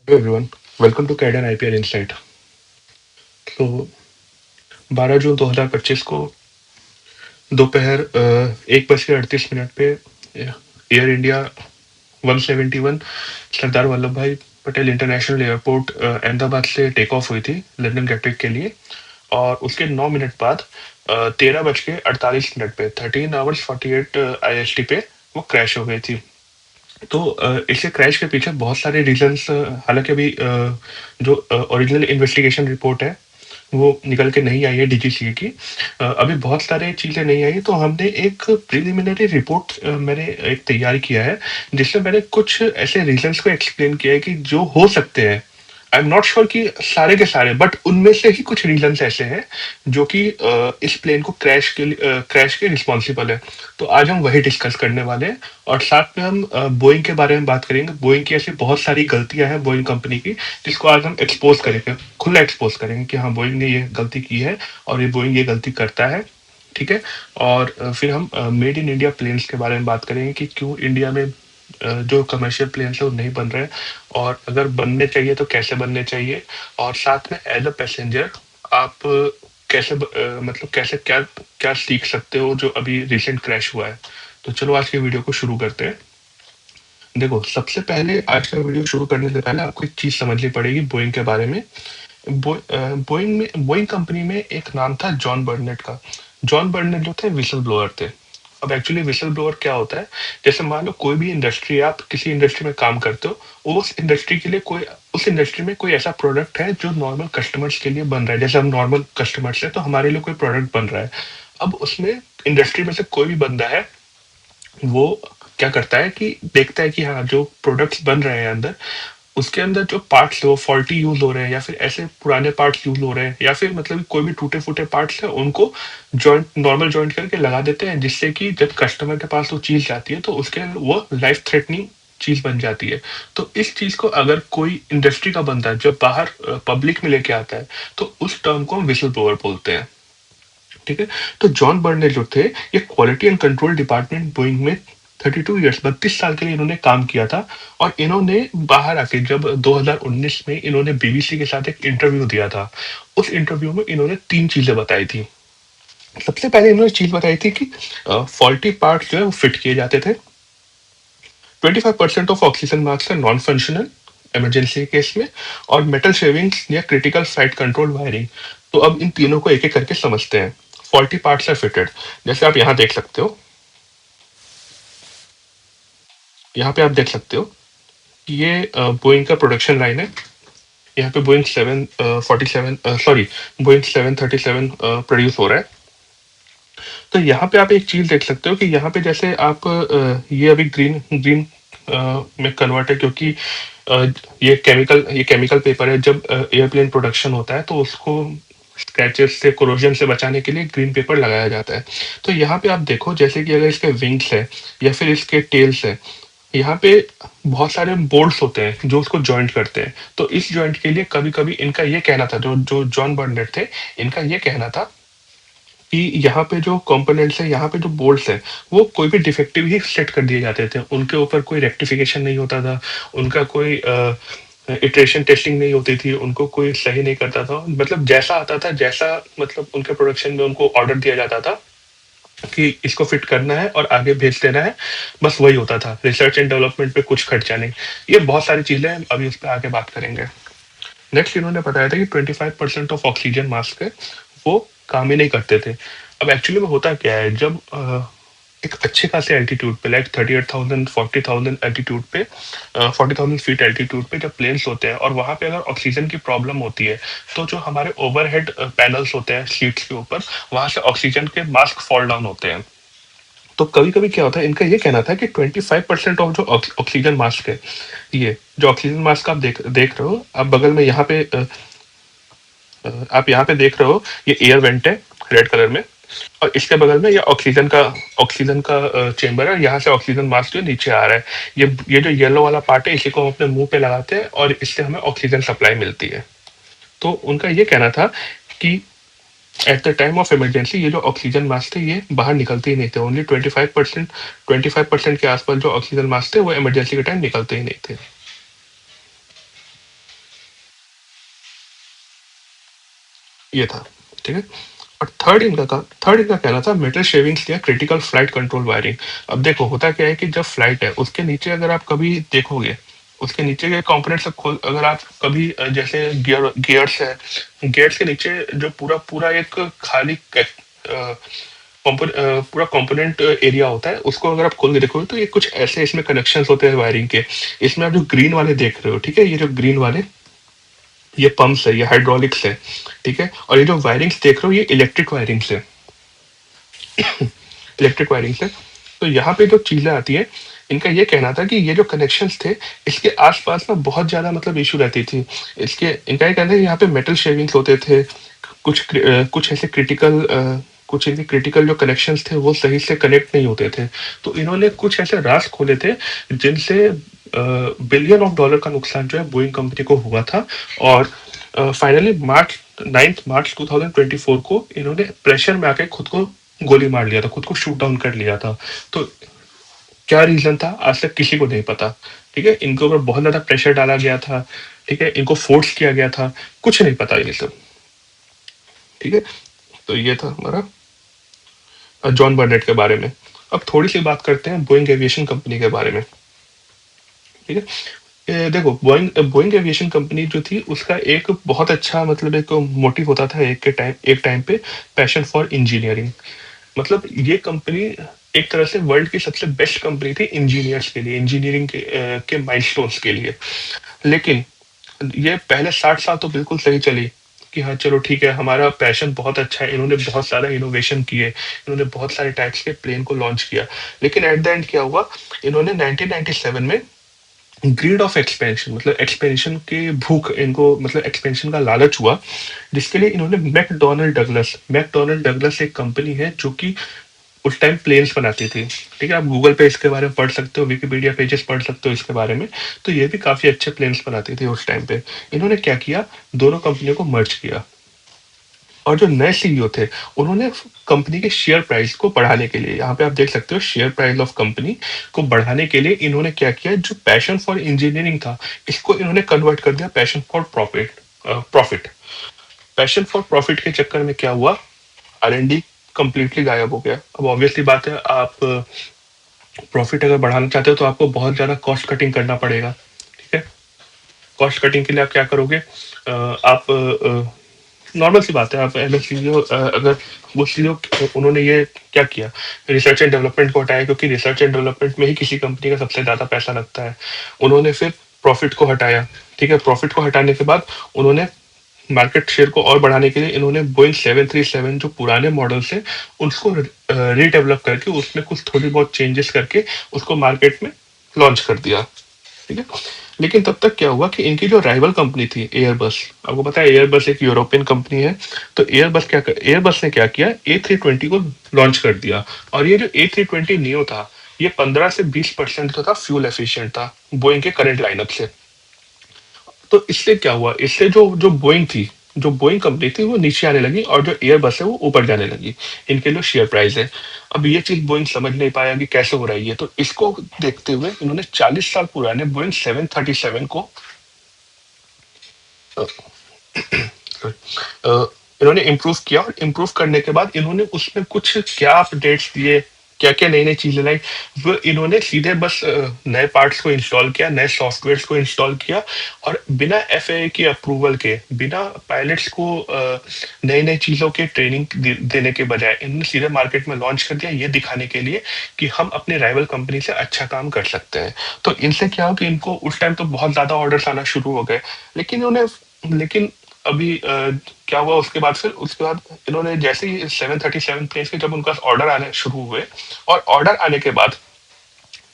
Hello everyone, welcome to कैडन IPL insight. तो 12 जून 2025 को दोपहर 1:38 पे एयर इंडिया 171 सरदार वल्लभ भाई पटेल इंटरनेशनल एयरपोर्ट अहमदाबाद से टेक ऑफ हुई थी लंदन गैटविक के लिए। और उसके 9 मिनट बाद 13:48 पे 13 आवर्स 48 IST पे वो क्रैश हो गई थी। तो इसके क्रैश के पीछे बहुत सारे रीजंस, हालांकि अभी जो ओरिजिनल इन्वेस्टिगेशन रिपोर्ट है वो निकल के नहीं आई है डीजीसीए की। अभी बहुत सारे चीजें नहीं आई, तो हमने एक प्रिलिमिनरी रिपोर्ट मैंने एक तैयार किया है, जिसमें मैंने कुछ ऐसे रीजंस को एक्सप्लेन किया है कि जो हो सकते हैं। आई एम नॉट श्योर कि सारे के सारे, बट उनमें से ही कुछ रीजंस ऐसे हैं जो कि इस प्लेन को क्रैश के रिस्पॉन्सिबल है। तो आज हम वही डिस्कस करने वाले हैं। और साथ में हम बोइंग के बारे में बात करेंगे। बोइंग की ऐसी बहुत सारी गलतियां हैं बोइंग कंपनी की, जिसको आज हम एक्सपोज करेंगे, खुला एक्सपोज करेंगे कि हाँ बोइंग ने ये गलती की है और ये बोइंग ये गलती करता है। ठीक है। और फिर हम मेड इन इंडिया प्लेन्स के बारे में बात करेंगे कि क्यों इंडिया में जो कमर्शियल प्लेन्स है वो नहीं बन रहे हैं, और अगर बनने चाहिए तो कैसे बनने चाहिए। और साथ में एज अ पैसेंजर आप मतलब कैसे क्या क्या सीख सकते हो जो अभी रिसेंट क्रैश हुआ है। तो चलो आज के वीडियो को शुरू करते हैं। देखो, सबसे पहले आज का वीडियो शुरू करने से पहले आपको एक चीज समझनी पड़ेगी बोइंग के बारे में। बोइंग कंपनी में एक नाम था जॉन बर्नेट का। जॉन बर्नेट जो थे विसल ब्लोअर थे। अब एक्चुअली विसल ब्लोअर क्या होता है, जैसे मान लो कोई भी इंडस्ट्री, आप किसी इंडस्ट्री में काम करते हो, उस इंडस्ट्री के लिए कोई, उस इंडस्ट्री में कोई ऐसा प्रोडक्ट है जो नॉर्मल कस्टमर्स के लिए बन रहा है। जैसे हम नॉर्मल कस्टमर्स है तो हमारे लिए कोई प्रोडक्ट बन रहा है। अब उसमें इंडस्ट्री में से कोई भी बंदा है, वो क्या करता है कि देखता है कि हाँ जो प्रोडक्ट्स बन रहे हैं अंदर, उसके अंदर जो पार्ट्स वो फॉल्टी यूज हो रहे हैं, या फिर ऐसे पुराने पार्ट्स यूज हो रहे हैं, या फिर मतलब कोई भी टूटे फूटे पार्ट्स है उनको जॉइंट, नॉर्मल जॉइंट करके लगा देते हैं, जिससे कि जब कस्टमर के पास वो चीज जाती है तो उसके वो लाइफ थ्रेटनिंग चीज बन जाती है। तो इस चीज को अगर कोई इंडस्ट्री का बंदा जब बाहर पब्लिक में लेके आता है, तो उस टर्म को हम विसल ब्लोअर बोलते हैं। ठीक है। तो जॉन बर्ने जो थे, ये quality and control department Boeing में 32 ईयर्स, 32 साल के लिए इन्होंने काम किया था। और इन्होंने बाहर आके जब 2019 में इन्होंने बीबीसी के साथ एक इंटरव्यू दिया था, उस इंटरव्यू में इन्होंने तीन चीजें बताई थी। सबसे पहले इन्होंने चीज बताई थी कि फॉल्टी पार्ट जो है वो फिट किए जाते थे। 25% ऑफ ऑक्सीजन मार्क्स है नॉन फंक्शनल इमरजेंसी केस में। और मेटल शेविंग्स या क्रिटिकल फ्लाइट कंट्रोल वायरिंग। तो अब इन तीनों को एक एक करके समझते हैं। फॉल्टी पार्ट्स आर फिटेड, जैसे आप यहाँ देख सकते हो, यहाँ पे आप देख सकते हो कि ये बोइंग का प्रोडक्शन लाइन है। यहाँ पे बोइंग 747, सॉरी, बोइंग 737 प्रोड्यूस हो रहा है। तो यहाँ पे आप एक चीज देख सकते हो कि यहाँ पे जैसे आप ये अभी ग्रीन ग्रीन में कन्वर्ट है, क्योंकि अ, ये केमिकल पेपर है। जब एयरप्लेन प्रोडक्शन होता है तो उसको स्क्रैचेस से, कोरोजन से बचाने के लिए ग्रीन पेपर लगाया जाता है। तो यहाँ पे आप देखो, जैसे कि अगर इसके विंग्स है या फिर इसके टेल्स है, यहाँ पे बहुत सारे बोल्ट्स होते हैं जो उसको जॉइंट करते हैं। तो इस जॉइंट के लिए कभी कभी इनका ये कहना था, जो जो जॉन बर्नेट थे, इनका ये कहना था कि यहाँ पे जो कंपोनेंट्स है, यहाँ पे जो बोल्ट्स है, वो कोई भी डिफेक्टिव ही सेट कर दिए जाते थे। उनके ऊपर कोई रेक्टिफिकेशन नहीं होता था, उनका कोई इटरेशन टेस्टिंग नहीं होती थी, उनको कोई सही नहीं करता था। मतलब जैसा आता था, जैसा मतलब उनके प्रोडक्शन में उनको ऑर्डर दिया जाता था कि इसको फिट करना है और आगे भेज देना है, बस वही होता था। रिसर्च एंड डेवलपमेंट पे कुछ खर्चा नहीं। ये बहुत सारी चीजें हैं, अभी उस पर आगे बात करेंगे। नेक्स्ट इन्होंने बताया था कि 25% ऑफ ऑक्सीजन मास्क है वो काम ही नहीं करते थे। अब एक्चुअली में होता क्या है, जब एक अच्छे खासे एल्टीट्यूड पे, लाइक 38,000 40,000 एल्टीट्यूड पे, 40,000 फीट एल्टीट्यूड पे जब प्लेन्स होते हैं और वहां पे अगर ऑक्सीजन की प्रॉब्लम होती है, तो जो हमारे ओवरहेड पैनल्स होते हैं सीट्स के ऊपर, वहां से ऑक्सीजन के मास्क फॉल डाउन होते हैं। तो कभी कभी क्या होता है, इनका ये कहना था कि 25% ऑफ जो ऑक्सीजन मास्क है, ये जो ऑक्सीजन मास्क आप देख देख रहे हो, आप बगल में यहाँ पे आप यहाँ पे देख रहे हो, ये एयर वेंट है रेड कलर में। और इसके बगल में ये ऑक्सीजन का चेम्बर है, यहाँ से ऑक्सीजन मास्क जो नीचे आ रहा है। ये जो येलो वाला पार्ट है, इसी को हम अपने मुंह पे लगाते हैं और इससे हमें ऑक्सीजन सप्लाई मिलती है। तो उनका ये कहना था कि at the time of emergency ये जो ऑक्सीजन मास्क थे ये बाहर निकलते ही नहीं थे। ओनली 25% के आसपास जो ऑक्सीजन मास्क थे वो इमरजेंसी के टाइम निकलते ही नहीं थे। ये था, ठीक है। और थर्ड इनका कहना था मेटल शेविंग्स या क्रिटिकल फ्लाइट कंट्रोल वायरिंग। अब देखो होता क्या है कि जब फ्लाइट है उसके नीचे अगर आप कभी देखोगे, उसके नीचे के कंपोनेंट सब खोल, अगर आप कभी जैसे गियर्स है, गियर्स के नीचे जो पूरा पूरा एक खाली पूरा कंपोनेंट एरिया होता है, उसको अगर आप खोल के देखोगे तो ये कुछ ऐसे इसमें कनेक्शंस होते हैं वायरिंग के। इसमें आप जो ग्रीन वाले देख रहे हो, ठीक है, ये जो ग्रीन वाले ये पंप्स है, ये हाइड्रोलिक्स है, ठीक है। और ये जो वायरिंग्स देख रहे हो ये इलेक्ट्रिक वायरिंग्स है, इलेक्ट्रिक वायरिंग से। तो यहाँ पे जो चीजें आती है, इनका ये कहना था कि ये जो कनेक्शंस थे इसके आसपास ना बहुत ज्यादा मतलब इशू रहती थी। इसके इनका ये कहना है कि यहाँ पे मेटल शेविंग्स होते थे, कुछ ऐसे क्रिटिकल जो कनेक्शंस थे वो सही से कनेक्ट नहीं होते थे। तो इन्होंने कुछ ऐसे राज खोले थे जिनसे बिलियन ऑफ डॉलर का नुकसान जो है बोइंग कंपनी को हुआ था। और फाइनली मार्च 2024 को इन्होंने प्रेशर में आके खुद को गोली मार लिया था, खुद को शूट डाउन कर लिया था। तो क्या रीजन था आज तक किसी को नहीं पता, ठीक है। इनके ऊपर बहुत ज्यादा प्रेशर डाला गया था, ठीक है, इनको फोर्स किया गया था, कुछ नहीं पता ये सब, ठीक है। तो ये था हमारा जॉन बर्नेट के बारे में। अब थोड़ी सी बात करते हैं बोइंग एविएशन कंपनी के बारे में, ठीक है। देखो बोइंग एविएशन कंपनी जो थी उसका एक बहुत अच्छा मतलब एक मोटिव होता था एक टाइम पे, पैशन फॉर इंजीनियरिंग। मतलब ये कंपनी एक तरह से वर्ल्ड की सबसे बेस्ट कंपनी थी इंजीनियर्स के लिए, इंजीनियरिंग के माइलस्टोन्स के लिए। लेकिन ये पहले 60 साल तो बिल्कुल सही चली कि हाँ चलो ठीक है, हमारा पैशन बहुत अच्छा है, इन्होंने बहुत सारा इनोवेशन किए, इन्होंने बहुत सारे टाइप्स के प्लेन को लॉन्च किया। लेकिन एट द एंड क्या हुआ, इन्होंने 1997 में ग्रीड ऑफ एक्सपेंशन, मतलब एक्सपेंशन के भूख इनको, मतलब एक्सपेंशन का लालच हुआ, जिसके लिए इन्होंने मैकडोनल्ड डगलस एक कंपनी है जो कि उस टाइम प्लेन्स बनाती थी, ठीक है। आप गूगल पे इसके बारे में पढ़ सकते हो, विकिपीडिया पेजेस पढ़ सकते हो इसके बारे में। तो ये भी काफी अच्छे प्लेन्स बनाती थी उस टाइम पे। इन्होंने क्या किया, दोनों कंपनियों को मर्ज किया। और जो नए सीईओ थे उन्होंने कंपनी के शेयर प्राइस को बढ़ाने के लिए, यहाँ पे आप देख सकते हो शेयर प्राइस ऑफ कंपनी को बढ़ाने के लिए इन्होंने क्या किया, जो पैशन फॉर इंजीनियरिंग था इसको इन्होंने कन्वर्ट कर दिया passion for profit. Passion for profit के चक्कर में क्या हुआ, R&D कंप्लीटली गायब हो गया। अब ऑब्वियसली बात है, आप प्रॉफिट अगर बढ़ाना चाहते हो तो आपको बहुत ज्यादा कॉस्ट कटिंग करना पड़ेगा, ठीक है। कॉस्ट कटिंग के लिए आप क्या करोगे, आप नॉर्मल सी बात है, आप एमएससीईओ अगर वो सीईओ, उन्होंने ये क्या किया, रिसर्च एंड डेवलपमेंट को हटाया, क्योंकि रिसर्च एंड डेवलपमेंट में ही किसी कंपनी का सबसे ज्यादा पैसा लगता है। उन्होंने फिर प्रॉफिट को हटाया, ठीक है। प्रॉफिट को हटाने के बाद उन्होंने मार्केट शेयर को और बढ़ाने के लिए इन्होंने बोइंग 737 जो पुराने मॉडल्स है उसको रीडेवलप करके उसमें कुछ थोड़ी बहुत चेंजेस करके उसको मार्केट में लॉन्च कर दिया, ठीक है। लेकिन तब तक क्या हुआ कि इनकी जो राइवल कंपनी थी एयरबस, आपको पता है एयरबस एक यूरोपियन कंपनी है, तो एयरबस ने क्या किया, A320 को लॉन्च कर दिया। और ये जो A320 नियो था, ये 15 से 20% जो था फ्यूल एफिशिएंट था बोइंग के करंट लाइनअप से। तो इससे क्या हुआ, इससे जो जो बोइंग थी, जो बोइंग कंपनी थी वो नीचे आने लगी और जो एयरबस है वो ऊपर जाने लगी, इनके जो शेयर प्राइस है। अब ये चीज बोइंग समझ नहीं पाया कि कैसे हो रही है, तो इसको देखते हुए इन्होंने 40 साल पुराने बोइंग 737 को अ, अ, इन्होंने इम्प्रूव किया। और इम्प्रूव करने के बाद इन्होंने उसमें कुछ क्या अपडेट्स दिए, क्या क्या नई नई चीजें लाई, वो इन्होंने सीधे बस नए पार्ट्स को इंस्टॉल किया, नए सॉफ्टवेयर्स को इंस्टॉल किया। और बिना FAA की अप्रूवल के, बिना पायलट्स को नई नई चीजों के ट्रेनिंग देने के बजाय इन्होंने सीधे मार्केट में लॉन्च कर दिया, ये दिखाने के लिए कि हम अपने राइवल कंपनी से अच्छा काम कर सकते हैं। तो इनसे क्या हो कि इनको उस टाइम तो बहुत ज्यादा ऑर्डर्स आना शुरू हो गए। लेकिन अभी क्या हुआ उसके बाद इन्होंने जैसे ही 737 प्लेन्स के जब उनका ऑर्डर आने शुरू हुए, और ऑर्डर आने के बाद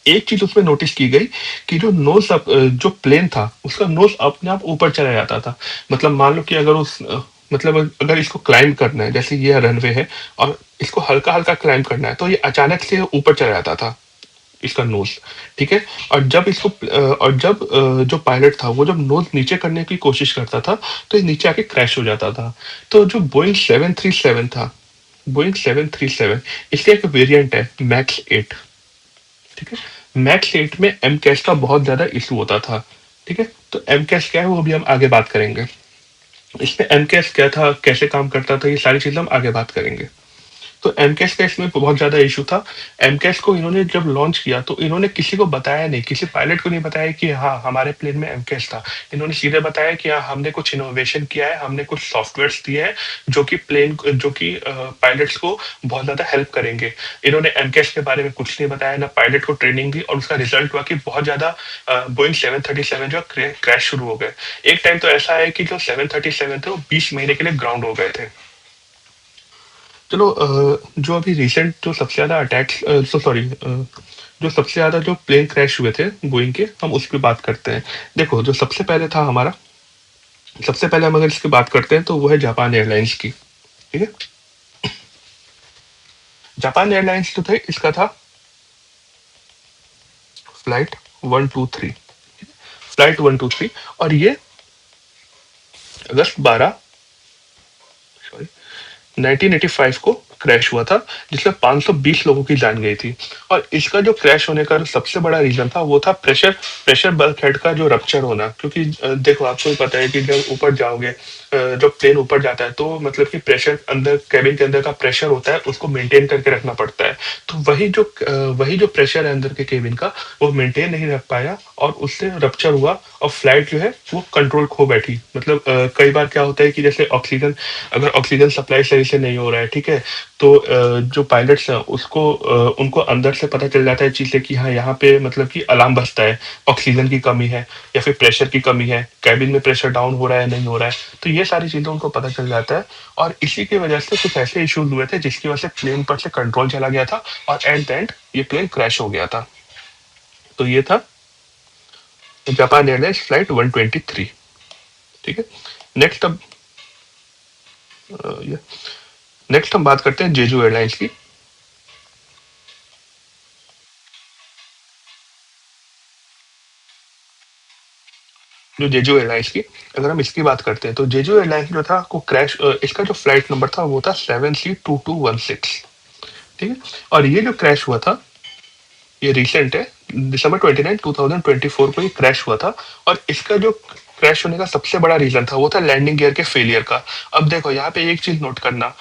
एक चीज उसमें नोटिस की गई कि जो प्लेन था उसका नोज अपने आप ऊपर चला जाता था। मतलब मान लो कि मतलब अगर इसको क्लाइंब करना है, जैसे ये रनवे है और इसको हल्का हल्का क्लाइंब करना है, तो ये अचानक से ऊपर चला जाता था इसका नोज, ठीक है। और जब जो पायलट था वो जब नोज नीचे करने की कोशिश करता था तो ये नीचे आके क्रैश हो जाता था। तो जो बोइंग 737 इसका एक वेरिएंट है मैक्स 8, ठीक है। मैक्स 8 में एम कैश का बहुत ज्यादा इशू होता था, ठीक है। तो एम कैश क्या है वो अभी हम आगे बात करेंगे। इसमें एमकेएस क्या था, कैसे काम करता था, ये सारी चीजें हम आगे बात करेंगे। तो एमकेएस का इसमें बहुत ज़्यादा इश्यू था। एमकेएस को इन्होंने जब लॉन्च किया तो इन्होंने किसी को बताया नहीं, किसी पायलट को नहीं बताया कि हाँ, हमारे प्लेन में एमकेएस था। इन्होंने सीधे बताया कि हाँ, हमने कुछ इनोवेशन किया है, हमने कुछ सॉफ्टवेयर्स दिए हैं जो कि पायलट्स को बहुत ज़्यादा हेल्प करेंगे। इन्होंने एमकेएस के बारे में कुछ नहीं बताया, ना पायलट को ट्रेनिंग दी, और उसका रिजल्ट हुआ कि बहुत ज़्यादा बोइंग 737 जो क्रैश शुरू हो गए। एक टाइम तो ऐसा है कि जो 737 थे वो 20 महीने के लिए ग्राउंड हो गए थे। चलो जो अभी रिसेंट जो सबसे ज़्यादा अटैक्स सॉरी जो सबसे ज़्यादा जो प्लेन क्रैश हुए थे बोइंग के, हम उसकी बात करते हैं। देखो, जो सबसे पहले था हमारा, सबसे पहले हम अगर इसकी बात करते हैं तो वो है जापान एयरलाइंस की। ठीक है। जापान एयरलाइंस जो थे, इसका था फ्लाइट 123, फ्लाइट 123, और ये अगस्त 12, सॉरी, 1985 को क्रैश हुआ था, जिसमें 520 लोगों की जान गई थी। और इसका जो क्रैश होने का जो सबसे बड़ा रीजन था वो था प्रेशर प्रेशर बल्क हेड का जो रप्चर होना। क्योंकि देखो, आपको भी पता है कि जब ऊपर जाओगे, जब प्लेन ऊपर जाता है तो मतलब कि प्रेशर अंदर कैबिन के अंदर का प्रेशर होता है, उसको मेंटेन करके रखना पड़ता है। तो वही जो प्रेशर है अंदर के केबिन का, वो मेंटेन नहीं रख पाया और उससे रप्चर हुआ, और फ्लाइट जो है वो कंट्रोल खो बैठी। मतलब कई बार क्या होता है कि जैसे ऑक्सीजन, अगर ऑक्सीजन सप्लाई सही से नहीं हो रहा है, ठीक है, तो जो पायलट्स हैं उसको उनको अंदर से पता चल जाता है चीजें कि हाँ, यहाँ पे मतलब कि अलार्म बजता है, ऑक्सीजन की कमी है या फिर प्रेशर की कमी है, कैबिन में प्रेशर डाउन हो रहा है नहीं हो रहा है, तो ये सारी चीजें उनको पता चल जाता है। और इसी की वजह से कुछ ऐसे इश्यूज हुए थे जिसकी वजह से प्लेन पर से कंट्रोल चला गया था, और एट द एंड ये प्लेन क्रैश हो गया था। तो ये था जापान एयरलाइंस फ्लाइट 123। ठीक है। नेक्स्ट अब नेक्स्ट हम बात करते हैं जेजू एयरलाइंस की। जो जेजू एयरलाइंस की, अगर हम इसकी बात करते हैं तो जेजू एयरलाइंस जो था को क्रैश, इसका जो फ्लाइट नंबर था वो था 7C2216। ठीक है। और ये जो क्रैश हुआ था, ये रिसेंट है, December 29, 2024 को ये क्रैश हुआ था। और इसका जो क्रैश होने का सबसे बड़ा रीजन था वो था लैंडिंग गियर के फेलियर का। अब देखो, यहाँ पे एक चीज नोट करना,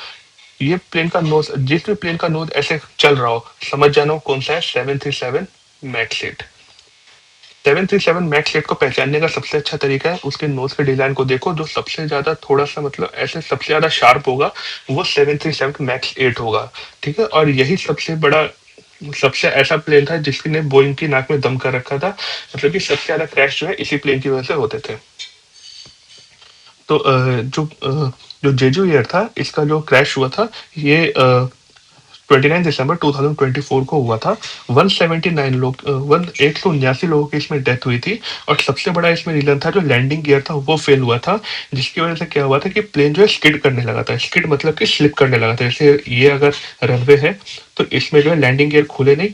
ये प्लेन का नोज, जिस भी प्लेन का नोज ऐसे चल रहा हो, समझ जाना वो कौन सा है, 737 मैक्स 8। 737 मैक्स 8 को पहचानने का सबसे अच्छा तरीका है उसके नोज के डिजाइन को देखो, जो सबसे ज्यादा थोड़ा सा मतलब ऐसे सबसे ज्यादा शार्प होगा, वो 737 मैक्स 8 होगा। ठीक है। और यही सबसे बड़ा, सबसे ऐसा प्लेन था जिसने बोइंग की नाक में दम कर रखा था। मतलब कि सबसे ज्यादा क्रैश जो है इसी प्लेन की वजह से होते थे। तो जो जेजू एयर था, इसका जो क्रैश हुआ था, ये 29 दिसंबर 2024 को हुआ था। 179 लोग, 179 लोगों की इसमें डेथ हुई थी। और सबसे बड़ा इसमें रीजन था जो लैंडिंग गियर था वो फेल हुआ था, जिसकी वजह से क्या हुआ था कि प्लेन जो है स्किड करने लगा था। स्किड मतलब कि स्लिप करने लगा था। जैसे ये अगर रनवे है तो इसमें जो है लैंडिंग गियर खुले नहीं,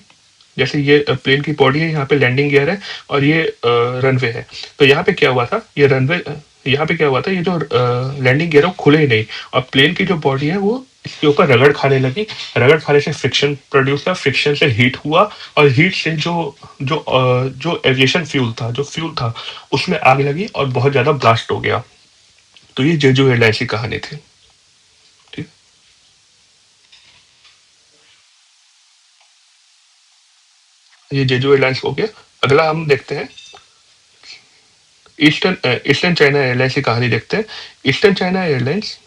जैसे ये प्लेन की बॉडी है, यहाँ पे लैंडिंग गियर है, और ये रनवे है। तो यहाँ पे क्या हुआ था, ये रनवे, यहाँ पे क्या हुआ था, ये जो लैंडिंग गियर है वो खुले ही नहीं, और प्लेन की जो बॉडी है वो इसके ऊपर रगड़ खाने लगी। रगड़ खाने से फ्रिक्शन प्रोड्यूस हुआ, फ्रिक्शन से हीट हुआ, और हीट से जो एविएशन फ्यूल था, जो फ्यूल था, उसमें आग लगी और बहुत ज्यादा ब्लास्ट हो गया। तो ये जेजू एयरलाइंस की कहानी थी। ठीक। ये जेजू एयरलाइंस हो गया। अगला हम देखते हैं ईस्टर्न चाइना एयरलाइंस की कहानी देखते हैं। ईस्टर्न चाइना एयरलाइंस,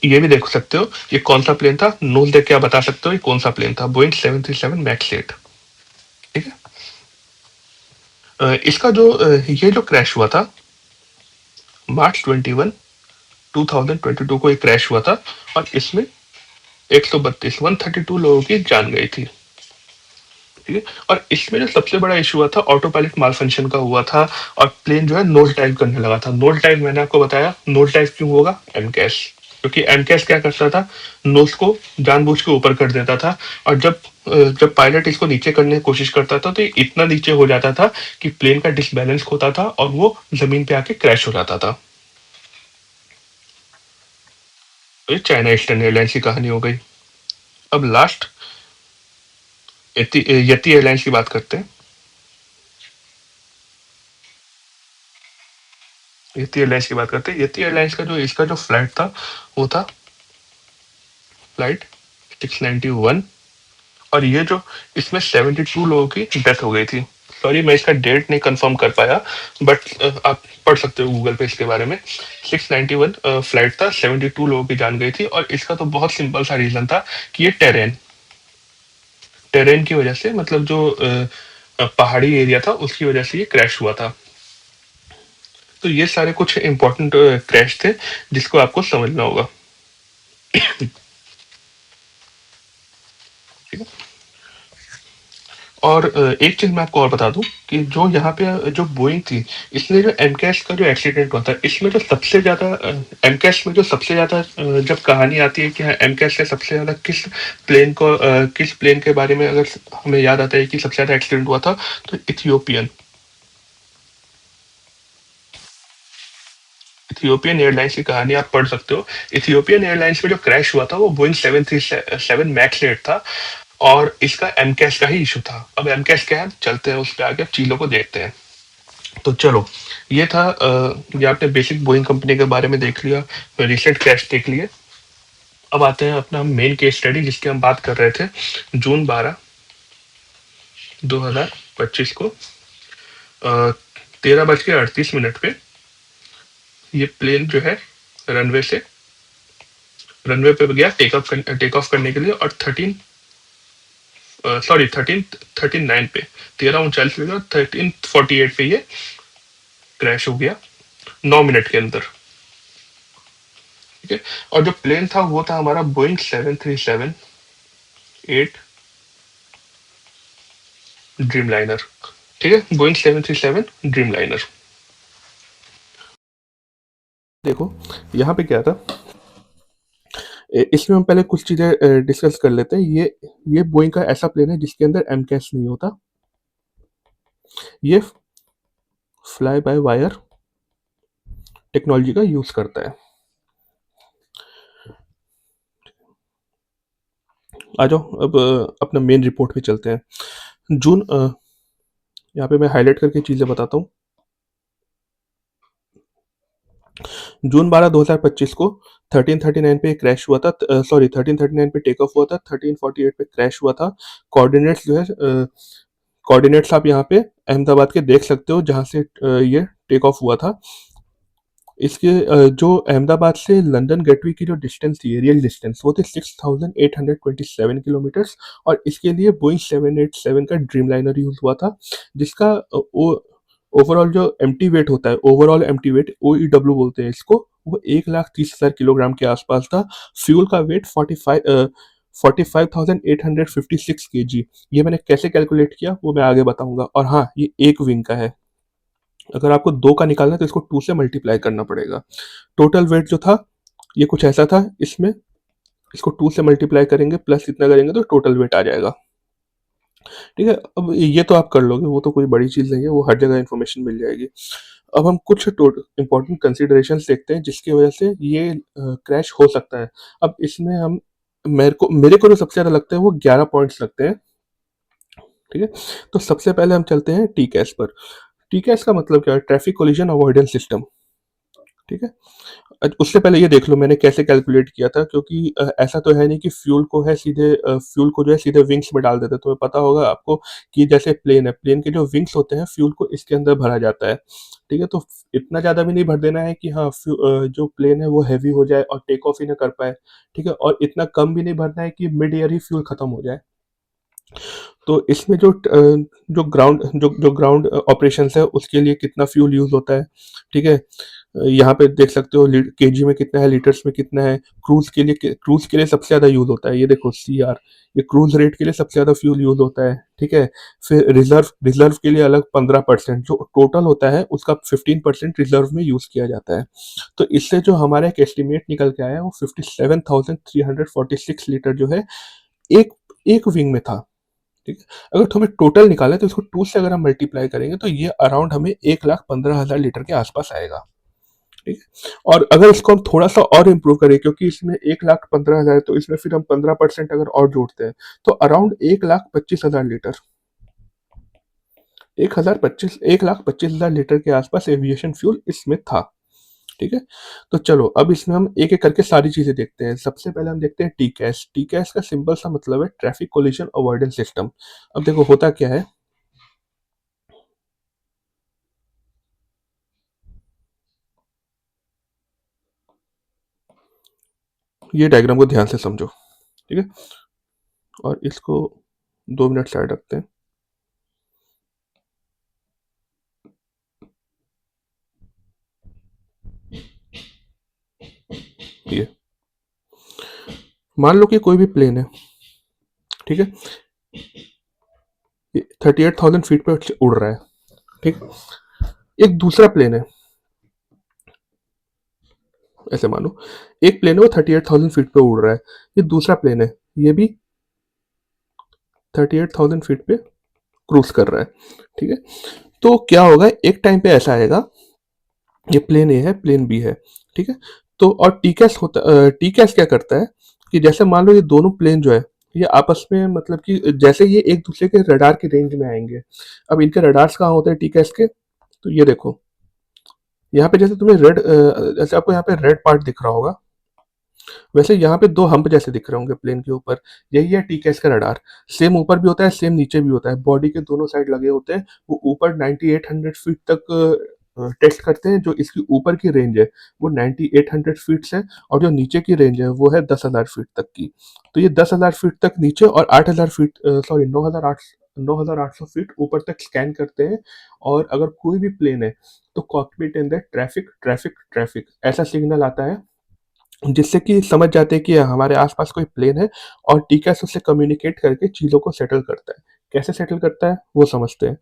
ये भी देख सकते हो ये कौन सा प्लेन था, नोट देख के आप बता सकते हो ये कौन सा प्लेन था, बोइंग 737 मैक्स 8। ठीक है। इसका जो ये जो क्रैश हुआ था March 21, 2022 को ये क्रैश हुआ था। और इसमें 132 लोगों की जान गई थी। ठीक है। और इसमें जो सबसे बड़ा इशू हुआ था, ऑटो पायलट माल फंक्शन का हुआ था, और प्लेन जो है नोज डाइव करने लगा था। नोज डाइव मैंने आपको बताया, नोज डाइव क्यों होगा, एमकैश, क्योंकि एमकैश क्या करता था, नोज को जानबूझ के ऊपर कर देता था। और जब पायलट इसको नीचे करने की कोशिश करता था तो ये इतना नीचे हो जाता था कि प्लेन का डिसबैलेंस होता था और वो जमीन पे आके क्रैश हो जाता था। तो ये चाइना ईस्टर्न एयरलाइंस की कहानी हो गई। अब लास्ट यति एयरलाइंस की बात करते हैं। यति एयरलाइंस की बात करते हैं। यति एयरलाइंस का जो इसका जो फ्लाइट था वो था फ्लाइट 691, और ये जो इसमें 72 लोगों की डेथ हो गई थी। सॉरी मैं इसका डेट नहीं कंफर्म कर पाया, बट आप पढ़ सकते हो गूगल पे इसके बारे में। 691 फ्लाइट था, 72 लोगों की जान गई थी, और इसका तो बहुत सिंपल सा रीजन था कि ये टेरेन टेरेन की वजह से, मतलब जो पहाड़ी एरिया था उसकी वजह से ये क्रैश हुआ था। तो ये सारे कुछ इंपॉर्टेंट क्रैश थे जिसको आपको समझना होगा। ठीक है। और एक चीज मैं आपको और बता दूं कि जो यहाँ पे जो बोइंग थी, इसने जो एमकैश का जो एक्सीडेंट हुआ था, इसमें जो सबसे ज्यादा एमकैश में जो सबसे ज्यादा जब कहानी आती है कि हाँ एमकैश से सबसे ज्यादा किस प्लेन के बारे में अगर हमें याद आता है कि सबसे ज्यादा एक्सीडेंट हुआ था, तो इथियोपियन इथियोपियन एयरलाइंस की कहानी आप पढ़ सकते हो। इथियोपियन एयरलाइंस में जो क्रैश हुआ था वो बोइंग 737 मैक्स 8 था, और इसका एमकैश का ही इशू था। अब एमकैश क्या है, चलते हैं उस पर आगे, चीजों को देखते हैं। तो चलो, ये था ये आपने बेसिक बोइंग कंपनी के बारे में देख लिया, रिसेंट क्रैश देख लिए। अब आते हैं अपना मेन केस स्टडी जिसकी हम बात कर रहे थे। जून 12 2025 को 13:38 पे ये प्लेन जो है रनवे से रनवे पे गया टेक ऑफ करने के लिए, और 13:39 पे 13:39 पे 13:48 पे ये क्रैश हो गया, 9 मिनट के अंदर। ठीक है। और जो प्लेन था वो था हमारा बोइंग 737-8 ड्रीम लाइनर। ठीक है, बोइंग 737 ड्रीम लाइनर। देखो यहाँ पे क्या था, इसमें हम पहले कुछ चीजें डिस्कस कर लेते हैं। ये बोइंग का ऐसा प्लेन है जिसके अंदर एमकैश नहीं होता। ये फ्लाई बाय वायर टेक्नोलॉजी का यूज करता है। आ जाओ अब अपना मेन रिपोर्ट पे चलते हैं। यहाँ पे मैं हाईलाइट करके चीजें बताता हूँ। जून 12 2025 को 1339 पे क्रैश हुआ था, सॉरी 1339 पे टेक ऑफ हुआ था, 1348 पे क्रैश हुआ था। कोऑर्डिनेट्स जो है कोऑर्डिनेट्स आप यहाँ पे अहमदाबाद के देख सकते हो जहाँ से ये टेक ऑफ हुआ था। इसके जो अहमदाबाद से लंदन गेटवे की जो डिस्टेंस थी, रियल डिस्टेंस, वो थी 6827 किलोमीटर्स, और इसके लिए बोइंग 787 का ड्रीम लाइनर यूज हुआ था, जिसका ओवरऑल जो एम्प्टी वेट होता है, ओवरऑल एम्प्टी वेट OEW बोलते हैं इसको, वो 1,30,000 किलोग्राम के आसपास था। फ्यूल का वेट 45,856 kg। ये मैंने कैसे कैलकुलेट किया वो मैं आगे बताऊंगा। और हाँ, ये एक विंग का है। अगर आपको 2 का निकालना है तो इसको 2 से मल्टीप्लाई करना पड़ेगा। टोटल वेट जो था ये कुछ ऐसा था, इसमें इसको 2 से मल्टीप्लाई करेंगे प्लस इतना करेंगे तो टोटल वेट आ जाएगा। ठीक है, अब ये तो आप कर लोगे, वो तो कोई बड़ी चीज़ नहीं है, वो हर जगह इन्फॉर्मेशन मिल जाएगी। अब हम कुछ इंपॉर्टेंट कंसिडरेशंस देखते हैं जिसकी वजह से ये क्रैश हो सकता है। अब इसमें हम मेरे को जो सबसे ज़्यादा लगता है वो 11 पॉइंट्स लगते हैं। ठीक है, तो सबसे पहले हम चलते हैं टीकैस पर। टीकैस का मतलब क्या है? Traffic collision avoidance system. ठीक है, उससे पहले ये देख लो मैंने कैसे कैलकुलेट किया था, क्योंकि ऐसा तो है नहीं कि फ्यूल को जो है सीधे विंग्स में डाल देते। तुम्हें पता होगा आपको कि जैसे प्लेन है, प्लेन के जो विंग्स होते हैं फ्यूल को इसके अंदर भरा जाता है। ठीक है, तो इतना ज़्यादा भी नहीं भर देना है कि हाँ जो प्लेन है वो हैवी हो जाए और टेक ऑफ ही ना कर पाए। ठीक है, और इतना कम भी नहीं भरना है कि मिड एयर ही फ्यूल खत्म हो जाए। तो इसमें जो ग्राउंड ऑपरेशंस है उसके लिए कितना फ्यूल यूज़ होता है। ठीक है, यहाँ पे देख सकते हो केजी में कितना है, लीटर्स में कितना है। क्रूज के लिए सबसे ज़्यादा यूज़ होता है, ये देखो CR, ये क्रूज रेट के लिए सबसे ज़्यादा फ्यूल यूज़ होता है। ठीक है, फिर रिजर्व के लिए अलग 15%, जो टोटल होता है उसका 15% रिजर्व में यूज़ किया जाता है। तो इससे जो हमारा एक एस्टिमेट निकल के आया वो 57,346 लीटर जो है एक एक विंग में था। ठीक है, अगर तुम्हें टोटल निकालना है तो इसको 2 से अगर हम मल्टीप्लाई करेंगे तो ये अराउंड हमें 1,15,000 लीटर के आसपास आएगा। ठीक है, और अगर इसको हम थोड़ा सा और इम्प्रूव करें, क्योंकि इसमें 1,15,000 है, तो इसमें फिर हम 15% अगर और जोड़ते हैं तो अराउंड 1,25,000 लीटर, 1,25,000 लीटर के आसपास एविएशन फ्यूल इसमें था। ठीक है? तो चलो अब इसमें हम एक-एक करके सारी चीज़ें देखते हैं। सबसे पहले हम देखते हैं टीकैश। टीकैश का सिंपल सा मतलब है ट्रैफिक कोलिजन अवॉइडेंस सिस्टम। अब देखो होता क्या है, ये डायग्राम को ध्यान से समझो, ठीक है? और इसको 2 मिनट साइड रखते हैं। ये मान लो कि कोई भी प्लेन है, ठीक है? ये 38,000 फीट पे उड़ रहा है, ठीक? एक दूसरा प्लेन है, ऐसे मानो एक प्लेन है वो 38,000 फीट पे उड़ रहा है, ये दूसरा प्लेन है, ये भी 38,000 फीट पे क्रूज कर रहा है, ठीक है? तो क्या होगा, एक टाइम पे ऐसा आएगा, ये प्लेन ए है, प्लेन बी है, ठीक है? तो और टीकैस क्या करता है कि जैसे मान लो ये दोनों प्लेन जो है, ये आपस में मतलब कि जैसे ये एक दूसरे के रडार की रेंज में आएंगे, अब इनके रडार्स कहाँ होते हैं टीकैस के, तो ये देखो यहाँ पे जैसे तुम्हें जैसे आपको यहाँ पे रेड पार्ट दिख रहा होगा, वैसे यहाँ पे दो हम्प जैसे दिख रहे होंगे प्लेन के ऊपर, यही है टीकैस का रडार। सेम ऊपर भी होता है, सेम नीचे भी होता है, बॉडी के दोनों साइड लगे होते हैं। वो ऊपर 9800 फीट तक टेस्ट करते हैं, जो इसकी ऊपर की रेंज है वो 9800 फीट है, और जो नीचे की रेंज है वो है 10,000 फीट तक की। तो ये 10,000 फीट तक नीचे और 8,000 फीट, सॉरी 9,800 फीट ऊपर तक स्कैन करते हैं। और अगर कोई भी प्लेन है तो cockpit in the traffic traffic traffic ऐसा सिग्नल आता है, जिससे कि समझ जाते हैं कि हमारे आसपास कोई प्लेन है, और टीकैस उससे कम्युनिकेट करके चीज़ों को सेटल करता है। कैसे सेटल करता है वो समझते हैं।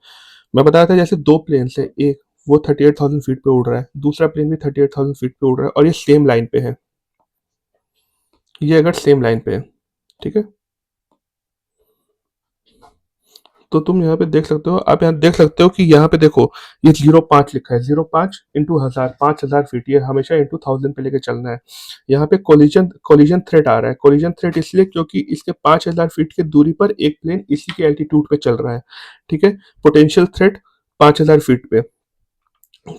मैं बता रहा था जैसे दो प्लेन्स है, एक वो 38,000 फीट पे उड़ रहा है, दूसरा प्लेन भी 38,000 फीट पे उड़ रहा है, और ये सेम लाइन पे है, ये अगर सेम लाइन पे है, ठीक है? तो तुम यहाँ पे देख सकते हो, आप यहाँ देख सकते हो कि यहाँ पे देखो ये 05 लिखा है, 05 इंटू हजार, 5,000 फीट, ये हमेशा इंटू 1000 पे लेके चलना है। यहाँ पे कोलिजन कोलिजन थ्रेट आ रहा है, कोलिजन थ्रेट इसलिए क्योंकि इसके 5,000 फीट की दूरी पर एक प्लेन इसी के एल्टीट्यूड पे चल रहा है, ठीक है? पोटेंशियल थ्रेट 5,000 फीट पे,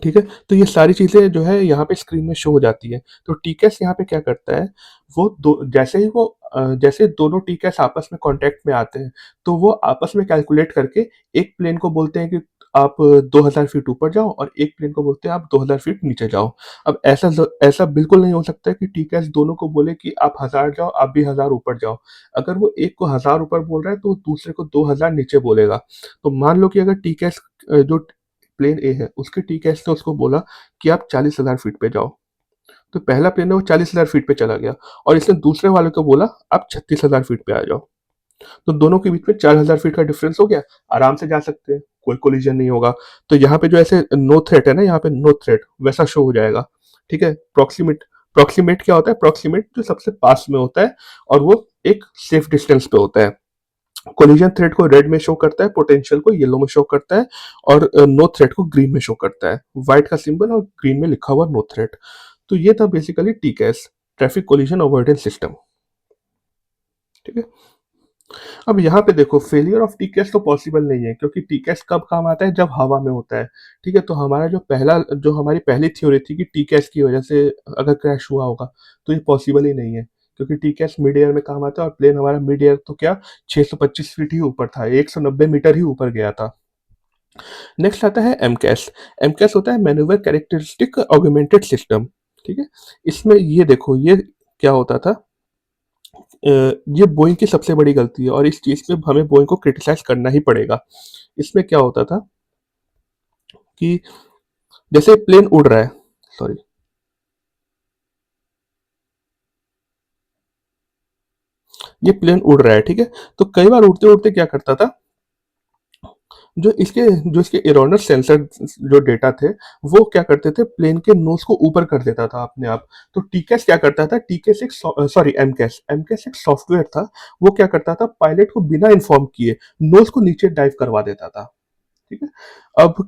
ठीक है? तो ये सारी चीज़ें जो है यहाँ पे स्क्रीन में शो हो जाती है। तो टीकैस यहाँ पे क्या करता है, वो दो जैसे ही वो जैसे दोनों टीकैस आपस में कॉन्टैक्ट में आते हैं, तो वो आपस में कैलकुलेट करके एक प्लेन को बोलते हैं कि आप 2,000 फीट ऊपर जाओ, और एक प्लेन को बोलते हैं आप 2,000 फीट नीचे जाओ। अब ऐसा बिल्कुल नहीं हो सकता है कि टीकैस दोनों को बोले कि आप 1,000 जाओ, आप भी 1,000 ऊपर जाओ। अगर वो एक को 1,000 ऊपर बोल रहा है, तो दूसरे को 2,000 नीचे बोलेगा। तो मान लो कि अगर टीकैस जो प्लेन ए है उसके टीकैस ने उसको बोला कि आप 40,000 फीट पे जाओ, तो पहला प्लेन है वो 40,000 फीट पे चला गया, और इसने दूसरे वाले को बोला आप 36,000 फीट पे आ जाओ। तो दोनों के बीच में 4,000 फीट का डिफरेंस हो गया, आराम से जा सकते हैं, कोई कोलिजन नहीं होगा। तो यहाँ पे जो ऐसे नो थ्रेट है ना, यहाँ पे नो थ्रेट वैसा शो हो जाएगा, ठीक है? प्रॉक्सिमेट क्या होता है, प्रॉक्सिमेट जो सबसे पास में होता है, और वो एक सेफ डिस्टेंस पे होता है। कोलिजन थ्रेड को रेड में शो करता है, पोटेंशियल को येलो में शो करता है, और नो थ्रेड को ग्रीन में शो करता है, व्हाइट का सिंबल और ग्रीन में लिखा हुआ नो थ्रेड। तो ये था basically TCAS, traffic collision avoidance system, ठीक है? अब यहाँ पे देखो फेलियर ऑफ टीकैस तो पॉसिबल नहीं है, क्योंकि टीकैस कब काम आता है, जब हवा में होता है, ठीक है? तो हमारा जो हमारी पहली थ्योरी थी कि टीकैस की वजह से अगर क्रैश हुआ होगा, तो ये पॉसिबल ही नहीं है, क्योंकि टीकैस मिड एयर में काम आता है, और प्लेन हमारा मिड एयर तो क्या 625 फीट ही ऊपर था, 190 मीटर ही ऊपर गया था। नेक्स्ट आता है एमकैस। एमकैस होता है मैन्युवर कैरेक्टरिस्टिक ऑगमेंटेड सिस्टम, ठीक है? इसमें ये देखो ये क्या होता था, ये बोइंग की सबसे बड़ी गलती है, और इस चीज़ पे हमें बोइंग को क्रिटिसाइज करना ही पड़ेगा। इसमें क्या होता था कि जैसे प्लेन उड़ रहा है, सॉरी, ये प्लेन उड़ रहा है, ठीक है? तो कई बार उड़ते उड़ते क्या करता था, जो इसके एरोनर सेंसर जो डेटा थे, वो क्या करते थे, प्लेन के नोज को ऊपर कर देता था अपने आप। तो टीकैस क्या करता था, टीकैस एक सॉरी एमकैस एमकैस एक सॉफ्टवेयर था, वो क्या करता था, पायलट को बिना इन्फॉर्म किए नोज को नीचे डाइव करवा देता था, ठीक है? अब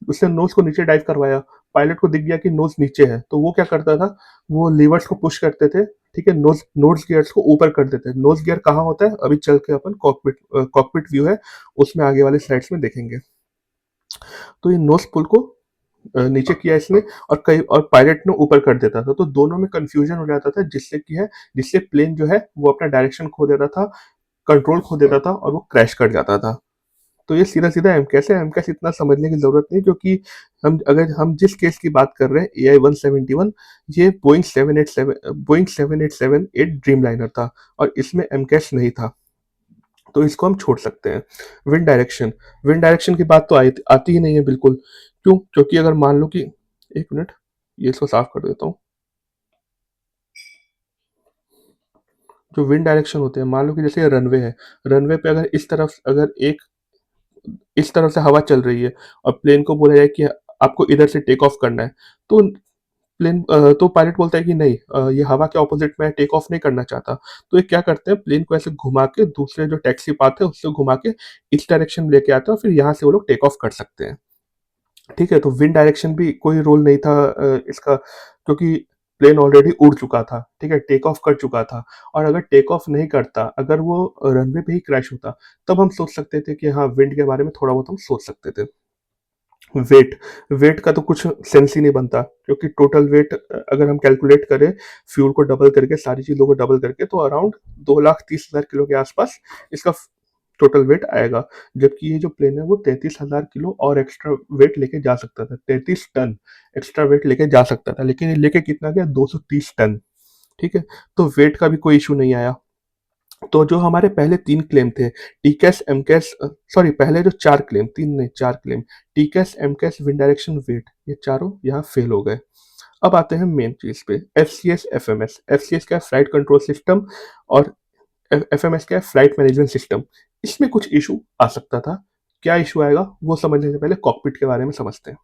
उसने नोज को नीचे डाइव करवाया, पायलट को दिख गया कि नोज नीचे है, तो वो क्या करता था, वो लीवर्स को पुश करते थे, ठीक है? नोज नोज गियर्स को ऊपर कर देते थे। नोज गियर कहाँ होता है, अभी चल के अपन कॉकपिट व्यू है, उसमें आगे वाले स्लाइड्स में देखेंगे। तो ये नोज पुल को नीचे किया इसने, और कई और पायलट ने ऊपर कर देता था, तो दोनों में कंफ्यूजन हो जाता था, जिससे प्लेन जो है वो अपना डायरेक्शन खो देता था, कंट्रोल खो देता था और वो क्रैश कर जाता था। तो ये सीधा सीधा एमकेस है। एमकेस इतना समझने की जरूरत नहीं, क्योंकि हम जिस केस की बात कर रहे हैं AI-171, ये बोइंग 787 8 ड्रीम लाइनर था, और इसमें एमकेस नहीं था, तो इसको हम छोड़ सकते हैं। विंड डायरेक्शन की बात तो आती ही नहीं है बिल्कुल। क्यों? क्योंकि अगर मान लो कि, एक मिनट, ये इसको साफ कर देता हूँ। जो विंड डायरेक्शन होते हैं, मान लो कि जैसे ये रनवे है, रनवे पे इस तरफ से हवा चल रही है, और प्लेन को बोला जाए कि आपको इधर से टेक ऑफ करना है, तो तो पायलट बोलता है कि नहीं, ये हवा के ऑपोजिट में टेक ऑफ नहीं करना चाहता। तो ये क्या करते हैं, प्लेन को ऐसे घुमा के दूसरे जो टैक्सी पाथ है उससे घुमा के इस डायरेक्शन में लेके आते हैं, और फिर यहाँ से वो लोग टेक ऑफ कर सकते हैं। ठीक है, तो विंड डायरेक्शन भी कोई रोल नहीं था इसका, क्योंकि प्लेन ऑलरेडी उड़ चुका था, ठीक है, टेक ऑफ कर चुका था। और अगर टेक ऑफ नहीं करता, अगर वो रनवे पे ही क्रैश होता, तब हम सोच सकते थे कि हाँ, विंड के बारे में थोड़ा बहुत हम सोच सकते थे। वेट वेट का तो कुछ सेंस ही नहीं बनता, क्योंकि टोटल वेट अगर हम कैलकुलेट करें, फ्यूल को डबल करके, सारी चीज़ों को डबल करके, तो अराउंड 2,30,000 किलो के आसपास इसका टोटल वेट आएगा। जबकि ये जो प्लेन है वो 33,000 किलो और एक्स्ट्रा वेट लेके जा सकता था, 33 टन एक्स्ट्रा वेट लेके जा सकता था, लेकिन ये लेके कितना गया, 230 टन। ठीक है, तो वेट का भी कोई इशू नहीं आया। तो जो हमारे पहले 3 क्लेम थे, टीकैस, एमकैस, सॉरी, पहले जो 4 क्लेम, 3 नहीं 4 क्लेम, टीकैस, एमकैस, विंड डायरेक्शन, वेट, ये चारों यहाँ फेल हो गए। अब आते हैं मेन चीज पे, FCS FMS। FCS क्या है, फ्लाइट कंट्रोल सिस्टम, और FMS क्या है, फ्लाइट मैनेजमेंट सिस्टम। इसमें कुछ इशू आ सकता था। क्या इशू आएगा वो समझने से पहले कॉकपिट के बारे में समझते हैं।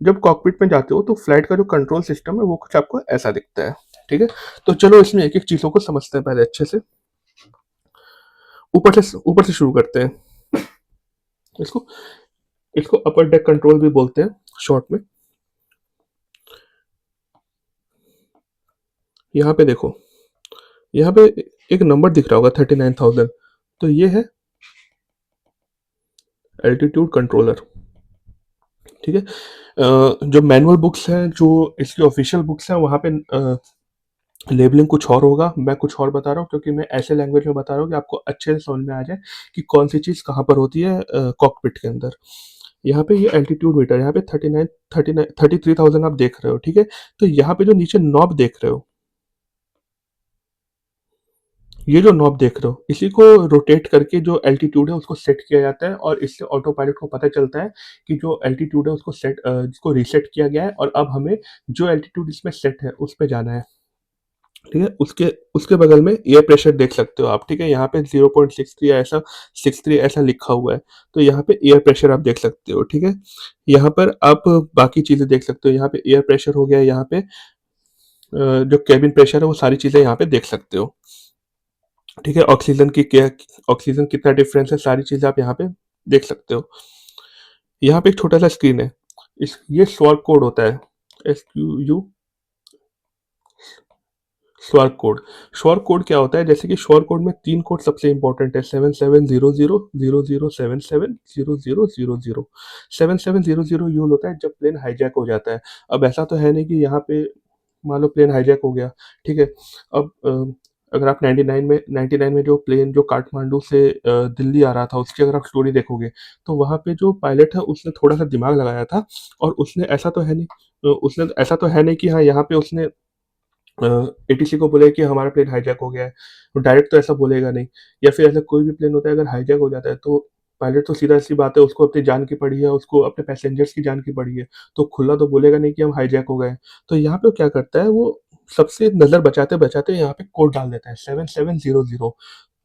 जब कॉकपिट में जाते हो तो फ्लाइट का जो कंट्रोल सिस्टम है वो कुछ आपको ऐसा दिखता है। ठीक है, तो चलो इसमें एक एक चीजों को समझते हैं पहले अच्छे से। ऊपर से शुरू करते हैं। इसको इसको अपर डेक कंट्रोल भी बोलते हैं शॉर्ट में। यहाँ पे देखो, यहाँ पे एक नंबर दिख रहा होगा 39,000, तो ये है एल्टीट्यूड कंट्रोलर। ठीक है, जो मैनुअल बुक्स हैं, जो इसकी ऑफिशियल बुक्स हैं, वहाँ पे लेबलिंग कुछ और होगा, मैं कुछ और बता रहा हूँ, क्योंकि मैं ऐसे लैंग्वेज में बता रहा हूँ कि आपको अच्छे से समझ में आ जाए कि कौन सी चीज़ कहाँ पर होती है कॉकपिट के अंदर। यहाँ पे ये एल्टीट्यूड मीटर, यहाँ पे 33,000 आप देख रहे हो। ठीक है, तो यहाँ पे जो नीचे नॉब देख रहे हो, ये जो नॉब देख रहे हो, इसी को रोटेट करके जो एल्टीट्यूड है उसको सेट किया जाता है, और इससे ऑटो पायलट को पता चलता है कि जो एल्टीट्यूड है उसको जिसको रीसेट किया गया है, और अब हमें जो एल्टीट्यूड इसमें सेट है उस पे जाना है। ठीक है, उसके उसके बगल में एयर प्रेशर देख सकते हो आप। ठीक है, यहाँ पे 0.63 ऐसा लिखा हुआ है, तो यहाँ पे एयर प्रेशर आप देख सकते हो। ठीक है, यहाँ पर आप बाकी चीज़ें देख सकते हो, यहाँ पे एयर प्रेशर हो गया, यहाँ पे जो केबिन प्रेशर है वो सारी चीज़ें यहाँ पे देख सकते हो। ठीक है, ऑक्सीजन कितना डिफरेंस है, सारी चीज़ें आप यहाँ पे देख सकते हो। यहाँ पे एक छोटा सा स्क्रीन है, ये स्वार्क कोड होता है, SQU, स्वार्क कोड। स्वार्क कोड क्या होता है, जैसे कि स्वार्क कोड में 3 कोड सबसे इंपॉर्टेंट है, 7700 00 00 7700 यूज होता है जब प्लेन हाईजैक हो जाता है। अब ऐसा तो है नहीं कि यहाँ पे मान लो प्लेन हाईजैक हो गया, ठीक है, अब अगर आप 99 में जो प्लेन जो काठमांडू से दिल्ली आ रहा था, उसकी अगर आप स्टोरी देखोगे, तो वहाँ पे जो पायलट है उसने थोड़ा सा दिमाग लगाया था, और उसने ऐसा तो है नहीं कि हाँ, यहाँ पे उसने ATC को बोले कि हमारा प्लेन हाईजैक हो गया है, तो डायरेक्ट तो ऐसा बोलेगा नहीं। या फिर ऐसा कोई भी प्लेन होता है, अगर हाईजैक हो जाता है, तो पायलट तो सीधा सी बात है, उसको अपनी जान की पड़ी है, उसको अपने पैसेंजर्स की जान की पड़ी है, तो खुला तो बोलेगा नहीं कि हम हाईजैक हो गए। तो यहाँ पे वो क्या करता है, वो सबसे नज़र बचाते बचाते यहाँ पे कोड डाल देता है, 7700।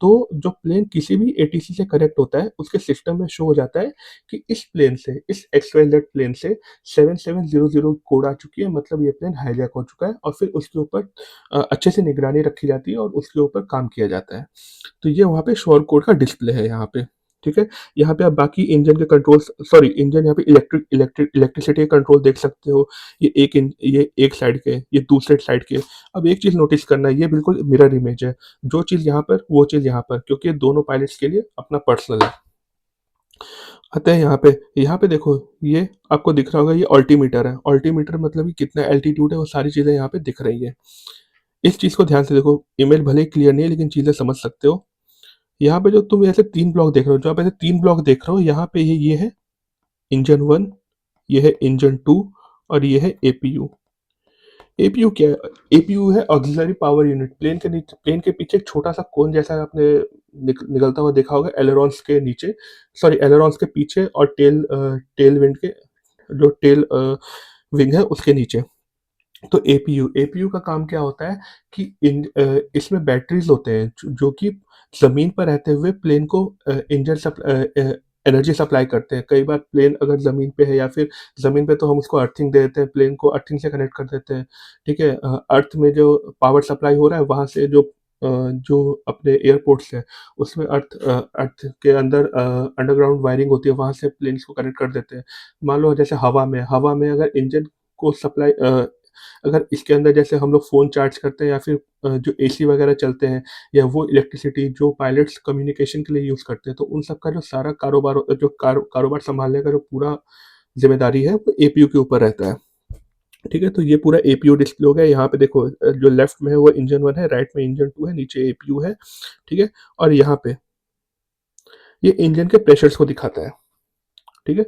तो जो प्लेन किसी भी ATC से कनेक्ट होता है, उसके सिस्टम में शो हो जाता है कि इस XYZ प्लेन से 7700 कोड आ चुकी है, मतलब ये प्लेन हाईजैक हो चुका है, और फिर उसके ऊपर अच्छे से निगरानी रखी जाती है और उसके ऊपर काम किया जाता है। तो ये वहाँ पे शोर कोड का डिस्प्ले है यहाँ पे। ठीक है, यहाँ पे आप बाकी इंजन के कंट्रोल, सॉरी, इंजन, यहाँ पे इलेक्ट्रिसिटी के कंट्रोल देख सकते हो। ये एक साइड के, ये दूसरे साइड के। अब एक चीज़ नोटिस करना है, ये बिल्कुल मिरर इमेज है, जो चीज़ यहाँ पर वो चीज़ यहाँ पर, क्योंकि ये दोनों पायलट्स के लिए अपना पर्सनल है। आते हैं यहाँ पे देखो, ये आपको दिख रहा होगा, ये अल्टीमीटर है। अल्टीमीटर मतलब कि कितना एल्टीट्यूड है, वो सारी चीज़ें यहाँ पे दिख रही हैं। इस चीज़ को ध्यान से देखो, इमेज भले ही क्लियर नहीं है लेकिन चीज़ें समझ सकते हो। यहाँ पे जो तुम ऐसे 3 ब्लॉक देख रहे हो, जो आप ऐसे 3 ब्लॉक देख रहे हो, यहाँ पे ये है इंजन 1, ये है इंजन 2 और ये है एपीयू। एपीयू क्या है? एपीयू है ऑक्सिलरी पावर यूनिट। प्लेन के पीछे एक छोटा सा कोन जैसा आपने निकलता हुआ देखा होगा एलेरॉन्स के नीचे, सॉरी एलेरॉन्स के पीछे, और टेल विंड के जो टेल विंग है उसके नीचे। तो एपीयू का काम क्या होता है कि इसमें बैटरीज होते हैं जो कि जमीन पर रहते हुए प्लेन को एनर्जी सप्लाई करते हैं। कई बार प्लेन अगर जमीन पे है, या फिर जमीन पे तो हम उसको अर्थिंग दे देते हैं, प्लेन को अर्थिंग से कनेक्ट कर देते हैं। ठीक है, अर्थ में जो पावर सप्लाई हो रहा है वहां से जो अपने एयरपोर्ट्स है उसमें अर्थ के अंदर अंडरग्राउंड वायरिंग होती है, वहां से प्लेन्स को कनेक्ट कर देते हैं। मान लो जैसे हवा में अगर इंजन को सप्लाई, अगर इसके अंदर जैसे हम लोग फ़ोन चार्ज करते हैं, या फिर जो एसी वगैरह चलते हैं, या वो इलेक्ट्रिसिटी जो पायलट्स कम्युनिकेशन के लिए यूज़ करते हैं, तो उन सब का जो सारा कारोबार, जो कारोबार सँभालने का जो पूरा ज़िम्मेदारी है वो एपीयू के ऊपर रहता है। ठीक है? तो ये पूरा एपीयू डिस्प्ले हो गया। यहाँ पे देखो, जो लेफ्ट में है वो इंजन 1 है, राइट में इंजन 2 है, नीचे एपीयू है। ठीक है? और यहाँ पे ये इंजन के प्रेशर्स को दिखाता है। ठीक है,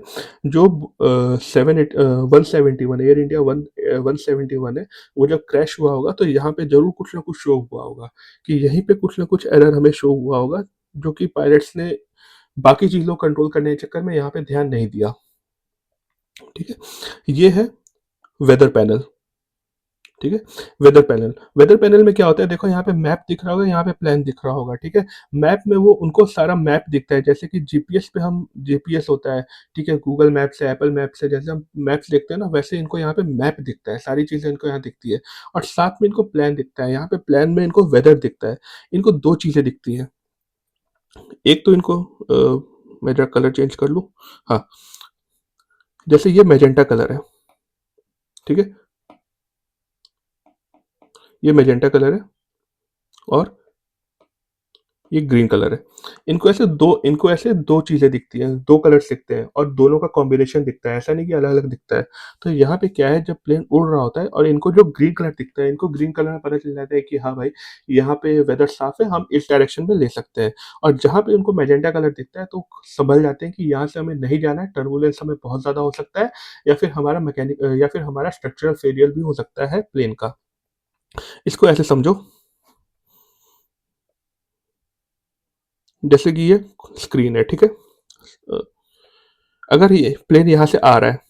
जो 171 एयर इंडिया 171 है, वो जब क्रैश हुआ होगा तो यहाँ पे जरूर कुछ ना कुछ शो हुआ होगा, कि यहीं पे कुछ ना कुछ एरर हमें शो हुआ होगा, जो कि पायलट्स ने बाकी चीज़ों को कंट्रोल करने के चक्कर में यहाँ पे ध्यान नहीं दिया। ठीक है, ये है वेदर पैनल। ठीक है, वेदर पैनल में क्या होता है, देखो यहाँ पे मैप दिख रहा होगा, यहाँ पे प्लान दिख रहा होगा। ठीक है, मैप में वो उनको सारा मैप दिखता है, जैसे कि जीपीएस पे हम जीपीएस होता है। ठीक है, गूगल मैप से, एप्पल मैप से जैसे हम मैप्स देखते हैं ना, वैसे इनको यहाँ पे मैप दिखता है, सारी चीज़ें इनको यहाँ दिखती है। और साथ में इनको प्लान दिखता है, यहाँ पे प्लान में इनको वेदर दिखता है। इनको दो चीज़ें दिखती हैं, एक तो इनको मैं जरा कलर चेंज कर लूँ। हाँ, जैसे ये मैजेंटा कलर है। ठीक है, ये मैजेंटा कलर है और ये ग्रीन कलर है। इनको ऐसे दो चीज़ें दिखती हैं, दो कलर्स दिखते हैं और दोनों का कॉम्बिनेशन दिखता है, ऐसा नहीं कि अलग-अलग दिखता है। तो यहाँ पे क्या है, जब प्लेन उड़ रहा होता है और इनको जो ग्रीन कलर दिखता है, इनको ग्रीन कलर में पता चल जाता है कि हाँ भाई, यहाँ पे वेदर साफ है, हम इस डायरेक्शन में ले सकते हैं। और जहाँ पे उनको मैजेंटा कलर दिखता है तो समझ जाते हैं कि यहाँ से हमें नहीं जाना है, टर्बुलेंस हमें बहुत ज़्यादा हो सकता है, या फिर हमारा स्ट्रक्चरल फेलियर भी हो सकता है प्लेन का। इसको ऐसे समझो, जैसे कि ये स्क्रीन है। ठीक है? अ, अगर ये प्लेन यहाँ से आ रहा है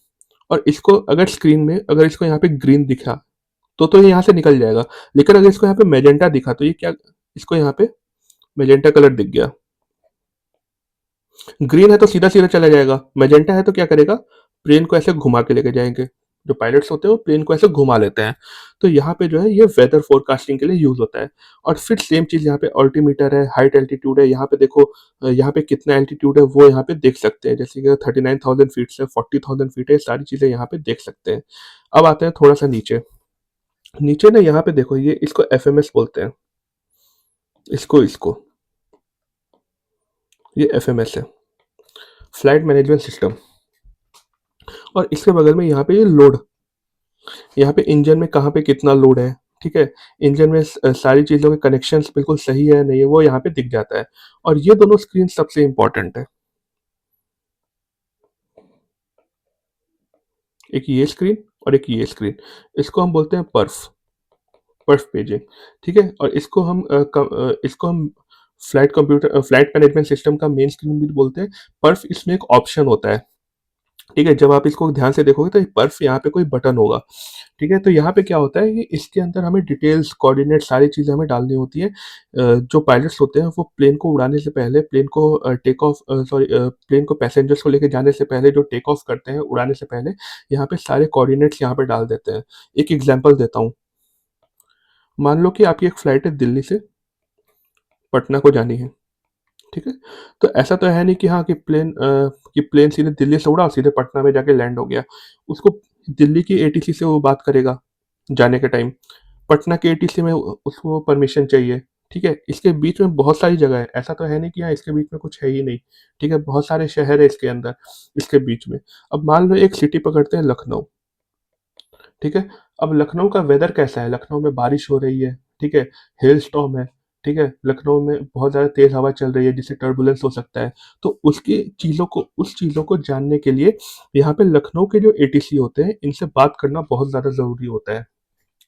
और इसको अगर स्क्रीन में अगर इसको यहाँ पे ग्रीन दिखा, तो ये यहाँ से निकल जाएगा। लेकिन अगर इसको यहाँ पे मैजेंटा दिखा, तो ये क्या, इसको यहाँ पे मैजेंटा कलर दिख गया। ग्रीन है तो सीधा सीधा चला जाएगा, मैजेंटा है तो क्या करेगा, प्लेन को ऐसे घुमा के लेके जाएंगे। जो पायलट्स होते हैं वो प्लेन को ऐसे घुमा लेते हैं। तो यहाँ पे जो है ये वेदर फोरकास्टिंग के लिए यूज होता है। और फिर सेम चीज यहाँ पे अल्टीमीटर है, हाइट एल्टीट्यूड है। यहाँ पे देखो, यहाँ पे कितना एल्टीट्यूड है वो यहाँ पे देख सकते हैं, जैसे कि 39,000 फीट से 40,000 फीट है, सारी चीजें यहाँ पे देख सकते हैं। अब आते हैं थोड़ा सा नीचे। नीचे ना यहाँ पे देखो, ये इसको एफएमएस बोलते हैं। इसको ये एफएमएस है, फ्लाइट मैनेजमेंट सिस्टम। और इसके बगल में यहाँ पे ये लोड, यहाँ पे इंजन में कहाँ पे कितना लोड है। ठीक है, इंजन में सारी चीज़ों के कनेक्शंस बिल्कुल सही है नहीं है, वो यहाँ पे दिख जाता है। और ये दोनों स्क्रीन सबसे इंपॉर्टेंट है, एक ये स्क्रीन और एक ये स्क्रीन। इसको हम बोलते हैं पर्फ पेजिंग। ठीक है, और इसको हम फ्लाइट मैनेजमेंट सिस्टम का मेन स्क्रीन भी बोलते हैं। पर्फ इसमें एक ऑप्शन होता है। ठीक है, जब आप इसको ध्यान से देखोगे तो पर्फ यहाँ पे कोई बटन होगा। ठीक है, तो यहाँ पे क्या होता है कि इसके अंदर हमें डिटेल्स, कोऑर्डिनेट, सारी चीज़ें हमें डालनी होती है। जो पायलट्स होते हैं वो प्लेन को उड़ाने से पहले, प्लेन को पैसेंजर्स को लेके जाने से पहले, जो टेक ऑफ करते हैं उड़ाने से पहले, यहाँ पे सारे कोऑर्डिनेट्स यहाँ पे डाल देते हैं। एक एग्जांपल देता हूँ। मान लो कि आपकी एक फ्लाइट है दिल्ली से पटना को जानी है। ठीक है, तो ऐसा तो है नहीं कि हाँ, कि प्लेन सीधे दिल्ली से उड़ा और सीधे पटना में जाके लैंड हो गया। उसको दिल्ली की एटीसी से वो बात करेगा जाने के टाइम, पटना के एटीसी में उसको परमिशन चाहिए। ठीक है? इसके बीच में बहुत सारी जगह है, ऐसा तो है नहीं कि हाँ, इसके बीच में कुछ है ही नहीं, ठीक है? बहुत सारे शहर है इसके अंदर, इसके बीच में। अब मान लो एक सिटी पकड़ते हैं लखनऊ, ठीक है? अब लखनऊ का वेदर कैसा है? लखनऊ में बारिश हो रही है, ठीक है? हेल स्टॉर्म है, ठीक है? लखनऊ में बहुत ज़्यादा तेज़ हवा चल रही है जिससे टर्बुलेंस हो सकता है। तो उसकी चीज़ों को उस चीज़ों को जानने के लिए यहाँ पे लखनऊ के जो एटीसी होते हैं, इनसे बात करना बहुत ज़्यादा ज़रूरी होता है,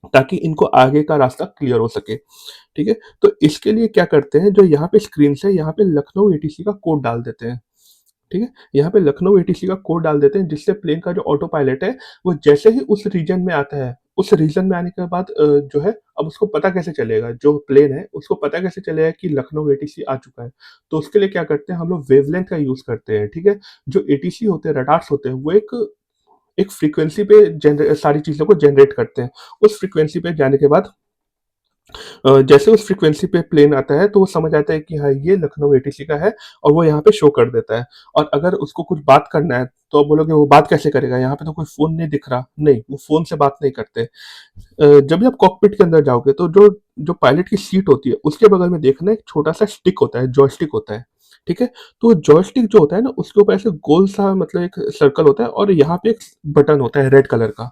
ताकि इनको आगे का रास्ता क्लियर हो सके, ठीक है? तो इसके लिए क्या करते हैं, जो यहाँ पे स्क्रीन्स है, यहाँ पे लखनऊ एटीसी का कोड डाल देते हैं। ठीक है? यहाँ पे लखनऊ एटीसी का कोड डाल देते हैं जिससे प्लेन का जो ऑटो पायलट है, वो जैसे ही उस रीजन में आता है, उस रीजन में आने के बाद जो है अब उसको पता कैसे चलेगा, जो प्लेन है उसको पता कैसे चलेगा कि लखनऊ एटीसी आ चुका है। तो उसके लिए क्या करते हैं हम लोग, वेवलेंथ का यूज़ करते हैं, ठीक है? जो एटीसी होते हैं, रडार्स होते हैं, वो एक एक फ्रीक्वेंसी पे सारी चीज़ों को जनरेट करते हैं। उस फ्रीक्वेंसी पे जाने के बाद जैसे उस फ्रीक्वेंसी पे प्लेन आता है तो वो समझ आता है कि हाँ, ये लखनऊ एटीसी का है और वो यहाँ पे शो कर देता है। और अगर उसको कुछ बात करना है तो आप बोलोगे वो बात कैसे करेगा? यहाँ पे तो कोई फ़ोन नहीं दिख रहा। नहीं, वो फ़ोन से बात नहीं करते। जब भी आप कॉकपिट के अंदर जाओगे तो जो जो पायलट की सीट होती है उसके बगल में देखना एक छोटा-सा स्टिक होता है, जॉयस्टिक होता है, ठीक है? तो जॉयस्टिक जो होता है ना उसके ऊपर ऐसे गोल-सा मतलब एक सर्कल होता है और यहाँ पे एक बटन होता है रेड कलर का।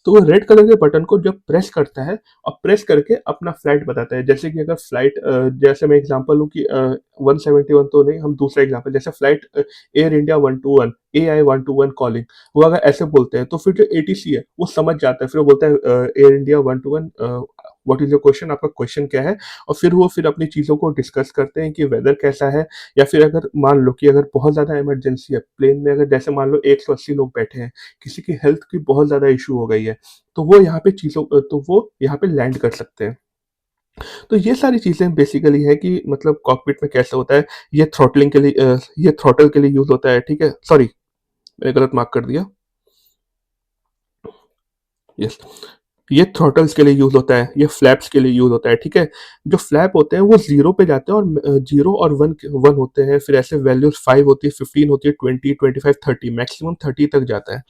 तो वो रेड कलर के बटन को जब प्रेस करता है और प्रेस करके अपना फ्लाइट बताता है। जैसे कि अगर फ्लाइट जैसे मैं एग्ज़ाम्पल लूँ कि 171 तो नहीं, हम दूसरा एग्ज़ाम्पल जैसे flight air India 121 AI 121 calling, वो अगर ऐसे बोलते हैं तो फिर जो एटीसी है वो समझ जाता है। फिर वो बोलता है air India 121 what is your question, आपका क्वेश्चन क्या है? और फिर वो फिर अपनी चीज़ों को डिस्कस करते हैं कि वेदर कैसा है, या फिर अगर मान लो कि अगर बहुत ज़्यादा इमरजेंसी है, प्लेन में अगर जैसे मान लो 180 लोग बैठे हैं, किसी की हेल्थ की बहुत ज़्यादा इश्यू हो गई है, तो वो यहाँ पे तो वो यहाँ पे लैंड कर सकते हैं। तो ये सारी चीज़ें बेसिकली है कि मतलब कॉकपिट में कैसे होता है, ये थ्रॉटलिंग के लिए ये थ्रॉटल के लिए यूज़ होता है, ठीक है? सॉरी, मैंने गलत मार्क कर दिया। यस, ये थ्रॉटल्स के लिए यूज़ होता है, ये फ्लैप्स के लिए यूज़ होता है, ठीक है? जो फ्लैप होते हैं वो 0 पे जाते हैं और 0 और 1 होते हैं, फिर ऐसे वैल्यूज़ 5 होती है, 15 होती है, 20, 25, 30 मैक्सिमम 30 तक जाता है,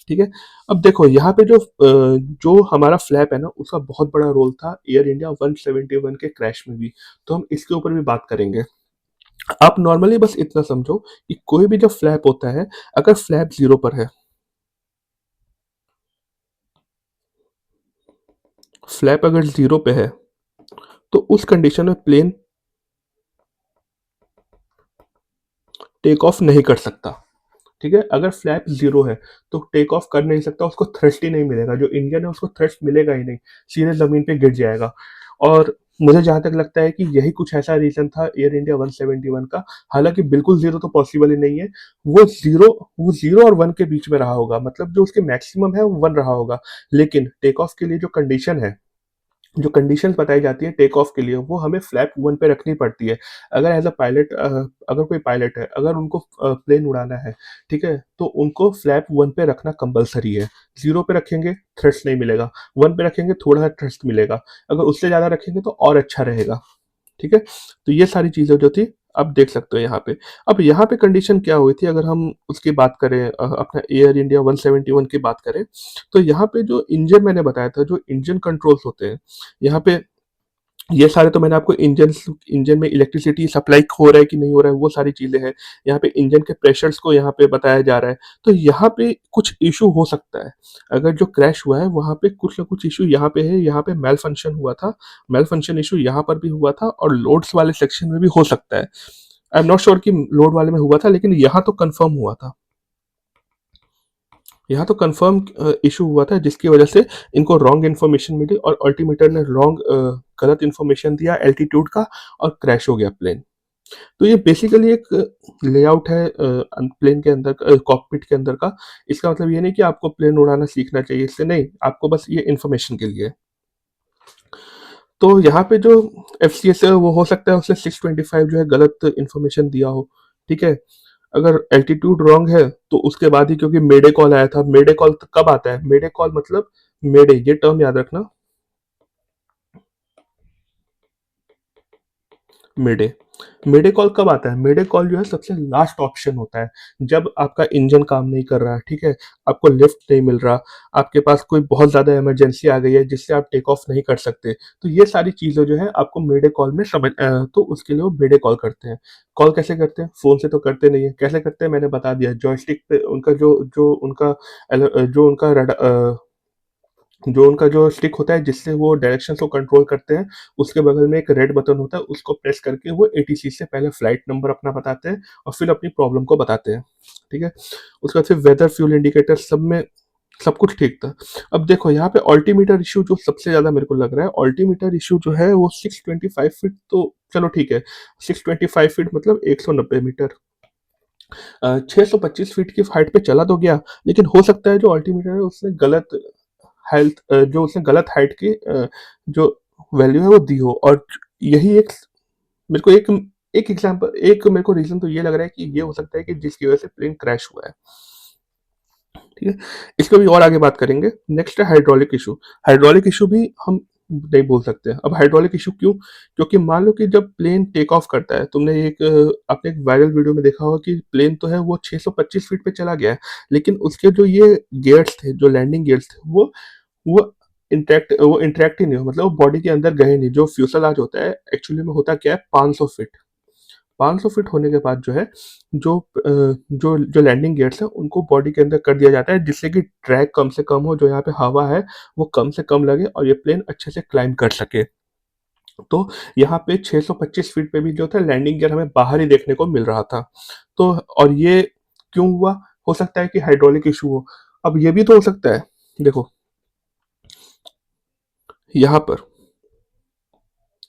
ठीक है? अब देखो यहाँ पे जो हमारा फ्लैप है ना, उसका बहुत बड़ा रोल था एयर इंडिया 171 के क्रैश में भी, तो हम इसके ऊपर भी बात करेंगे। आप नॉर्मली बस इतना समझो कि कोई भी जो फ्लैप होता है, अगर फ्लैप 0 पर है, फ्लैप अगर 0 पे है, तो उस कंडीशन में प्लेन टेक ऑफ नहीं कर सकता, ठीक है? अगर फ्लैप 0 है, तो टेक ऑफ कर नहीं सकता, उसको थ्रस्ट ही नहीं मिलेगा, जो इंजन है उसको थ्रस्ट मिलेगा ही नहीं, सीधे ज़मीन पे गिर जाएगा। और मुझे जहाँ तक लगता है कि यही कुछ ऐसा रीज़न था एयर इंडिया 171 का, हालाँकि बिल्कुल 0 तो पॉसिबल ही नहीं है, वो 0 और 1 के बीच में रहा होगा, मतलब जो उसकी मैक्सिमम है वो 1 रहा होगा, लेकिन टेक ऑफ के लिए जो कंडीशन है, जो कंडीशंस बताई जाती है टेक ऑफ के लिए, वो हमें फ्लैप 1 पे रखनी पड़ती है। अगर एज़ अ पायलट अगर कोई पायलट है, अगर उनको प्लेन उड़ाना है, ठीक है? तो उनको फ्लैप 1 पे रखना कंपल्सरी है। 0 पे रखेंगे, थ्रस्ट नहीं मिलेगा, 1 पे रखेंगे, थोड़ा-सा थ्रस्ट मिलेगा। अगर उससे ज़्यादा रखेंगे तो और अच्छा रहेगा। ठीक है? तो ये सारी चीज़ें जो थी, आप देख सकते हो यहाँ पे। अब यहाँ पे कंडीशन क्या हुई थी, अगर हम उसकी बात करें अपना एयर इंडिया 171 की बात करें, तो यहाँ पे जो इंजन मैंने बताया था, जो इंजन कंट्रोल्स होते हैं, यहाँ पे ये सारे तो मैंने आपको इंजन में इलेक्ट्रिसिटी सप्लाई हो रहा है कि नहीं हो रहा है, वो सारी चीज़ें हैं। यहाँ पे इंजन के प्रेशर्स को यहाँ पे बताया जा रहा है। तो यहाँ पे कुछ इश्यू हो सकता है। अगर जो क्रैश हुआ है, वहाँ पे कुछ ना कुछ इश्यू यहाँ पे है, यहाँ पे मेल फंक्शन हुआ था। मेल फंक्शन इश्यू यहाँ पर भी हुआ था और लोड्स वाले सेक्शन में भी हो सकता है। आई एम नॉट श्योर कि लोड वाले में हुआ था, लेकिन यहाँ तो कन्फर्म हुआ था। यहाँ तो कन्फर्म इश्यू हुआ था जिसकी वजह से इनको रॉन्ग इन्फॉर्मेशन मिली और अल्टीमीटर ने गलत इन्फॉर्मेशन दिया एल्टीट्यूड का और क्रैश हो गया प्लेन। तो ये बेसिकली एक लेआउट है प्लेन के अंदर कॉकपिट के अंदर का। इसका मतलब ये नहीं कि आपको प्लेन उड़ाना सीखना चाहिए, इससे नहीं, आपको बस ये इन्फॉर्मेशन के लिए है। तो यहाँ पे जो एफसीएस है वो हो सकता है उसने 625 जो है गलत इन्फॉर्मेशन दिया हो, ठीक है? अगर एल्टीट्यूड रॉन्ग है तो उसके बाद ही, क्योंकि मेडे कॉल आया था, मेडे कॉल कब आता है? मेडे कॉल मतलब मेडे, ये टर्म याद रखना, मेडे। मेडे कॉल कब आता है? मेडे कॉल जो है सबसे लास्ट ऑप्शन होता है, जब आपका इंजन काम नहीं कर रहा है, ठीक है? आपको लिफ्ट नहीं मिल रहा, आपके पास कोई बहुत ज़्यादा इमरजेंसी आ गई है जिससे आप टेक ऑफ नहीं कर सकते, तो ये सारी चीज़ें जो है आपको मेडे कॉल में तो उसके लिए वो मेडे कॉल करते हैं। कॉल कैसे करते हैं? फ़ोन से तो करते नहीं है, कैसे करते हैं मैंने बता दिया, जॉयस्टिक पे उनका जो उनका जो उनका जो स्टिक होता है जिससे वो डायरेक्शंस को कंट्रोल करते हैं, उसके बगल में एक रेड बटन होता है, उसको प्रेस करके वो एटीसी से पहले फ्लाइट नंबर अपना बताते हैं और फिर अपनी प्रॉब्लम को बताते हैं, ठीक है? उसके बाद फिर वेदर, फ्यूल इंडिकेटर सब में सब कुछ ठीक था। अब देखो यहाँ पे अल्टीमीटर इश्यू जो सबसे ज़्यादा मेरे को लग रहा है, अल्टीमीटर इश्यू जो है वो 625 फीट तो चलो ठीक है, 625 फीट मतलब 190 मीटर। 625 फीट की हाइट पे चला तो गया, लेकिन हो सकता है जो अल्टीमीटर है उसने गलत जो उसने गलत हाइट की जो वैल्यू है वो दी हो, और यही एक मेरे को एक एग्जांपल एक मेरे को रीजन तो ये लग रहा है कि ये हो सकता है कि जिसकी वजह से प्लेन क्रैश हुआ है, ठीक है? इसको भी और आगे बात करेंगे। नेक्स्ट है हाइड्रोलिक इशू। हाइड्रोलिक इशू भी हम नहीं बोल सकते। अब हाइड्रोलिक इशू क्यों? क्योंकि मान लो कि जब प्लेन टेक ऑफ करता है, आपने एक वायरल वीडियो में देखा होगा कि प्लेन तो है वो 625 फीट पे चला गया है, लेकिन उसके जो ये गियर्स थे, जो लैंडिंग गियर्स थे, वो इंटरैक्ट ही नहीं हुआ, मतलब वो बॉडी के अंदर गए नहीं। जो फ्यूसलाज होता है एक्चुअली में होता क्या है, 500 फीट। 500 फीट होने के बाद जो है जो लैंडिंग गियर्स है उनको बॉडी के अंदर कर दिया जाता है, जिससे कि ड्रैग कम से कम हो, जो यहाँ पे हवा है वो कम से कम लगे और ये प्लेन अच्छे से क्लाइंब कर सके। तो यहाँ पे 625 फीट पे भी जो था लैंडिंग गियर हमें बाहर ही देखने को मिल रहा था। तो और ये क्यों हुआ? हो सकता है कि हाइड्रोलिक इशू हो। अब ये भी तो हो सकता है, देखो यहाँ पर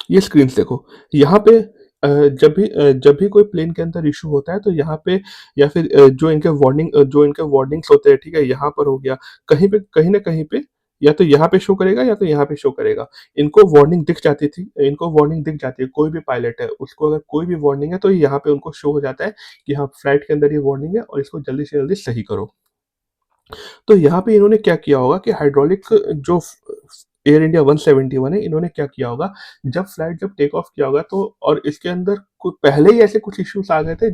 ये स्क्रीन्स देखो, यहाँ पे जब भी कोई प्लेन के अंदर इशू होता है तो यहाँ पे या फिर जो इनके वार्निंग्स होते हैं, ठीक है? यहाँ पर हो गया, कहीं न कहीं पे या तो यहाँ पे शो करेगा या तो यहाँ पे शो करेगा। इनको वार्निंग दिख जाती है, कोई भी पायलट है, उसको अगर कोई भी वार्निंग है तो यहाँ पे उनको शो हो जाता है कि हाँ, फ्लाइट के अंदर ये वार्निंग है और इसको जल्दी से जल्दी सही करो। तो यहाँ पे इन्होंने क्या किया होगा कि हाइड्रोलिक जो एयर इंडिया 171 है, इन्होंने क्या किया होगा, जब टेक ऑफ किया होगा तो और इसके अंदर कुछ पहले ही ऐसे कुछ इश्यूज आ गए थे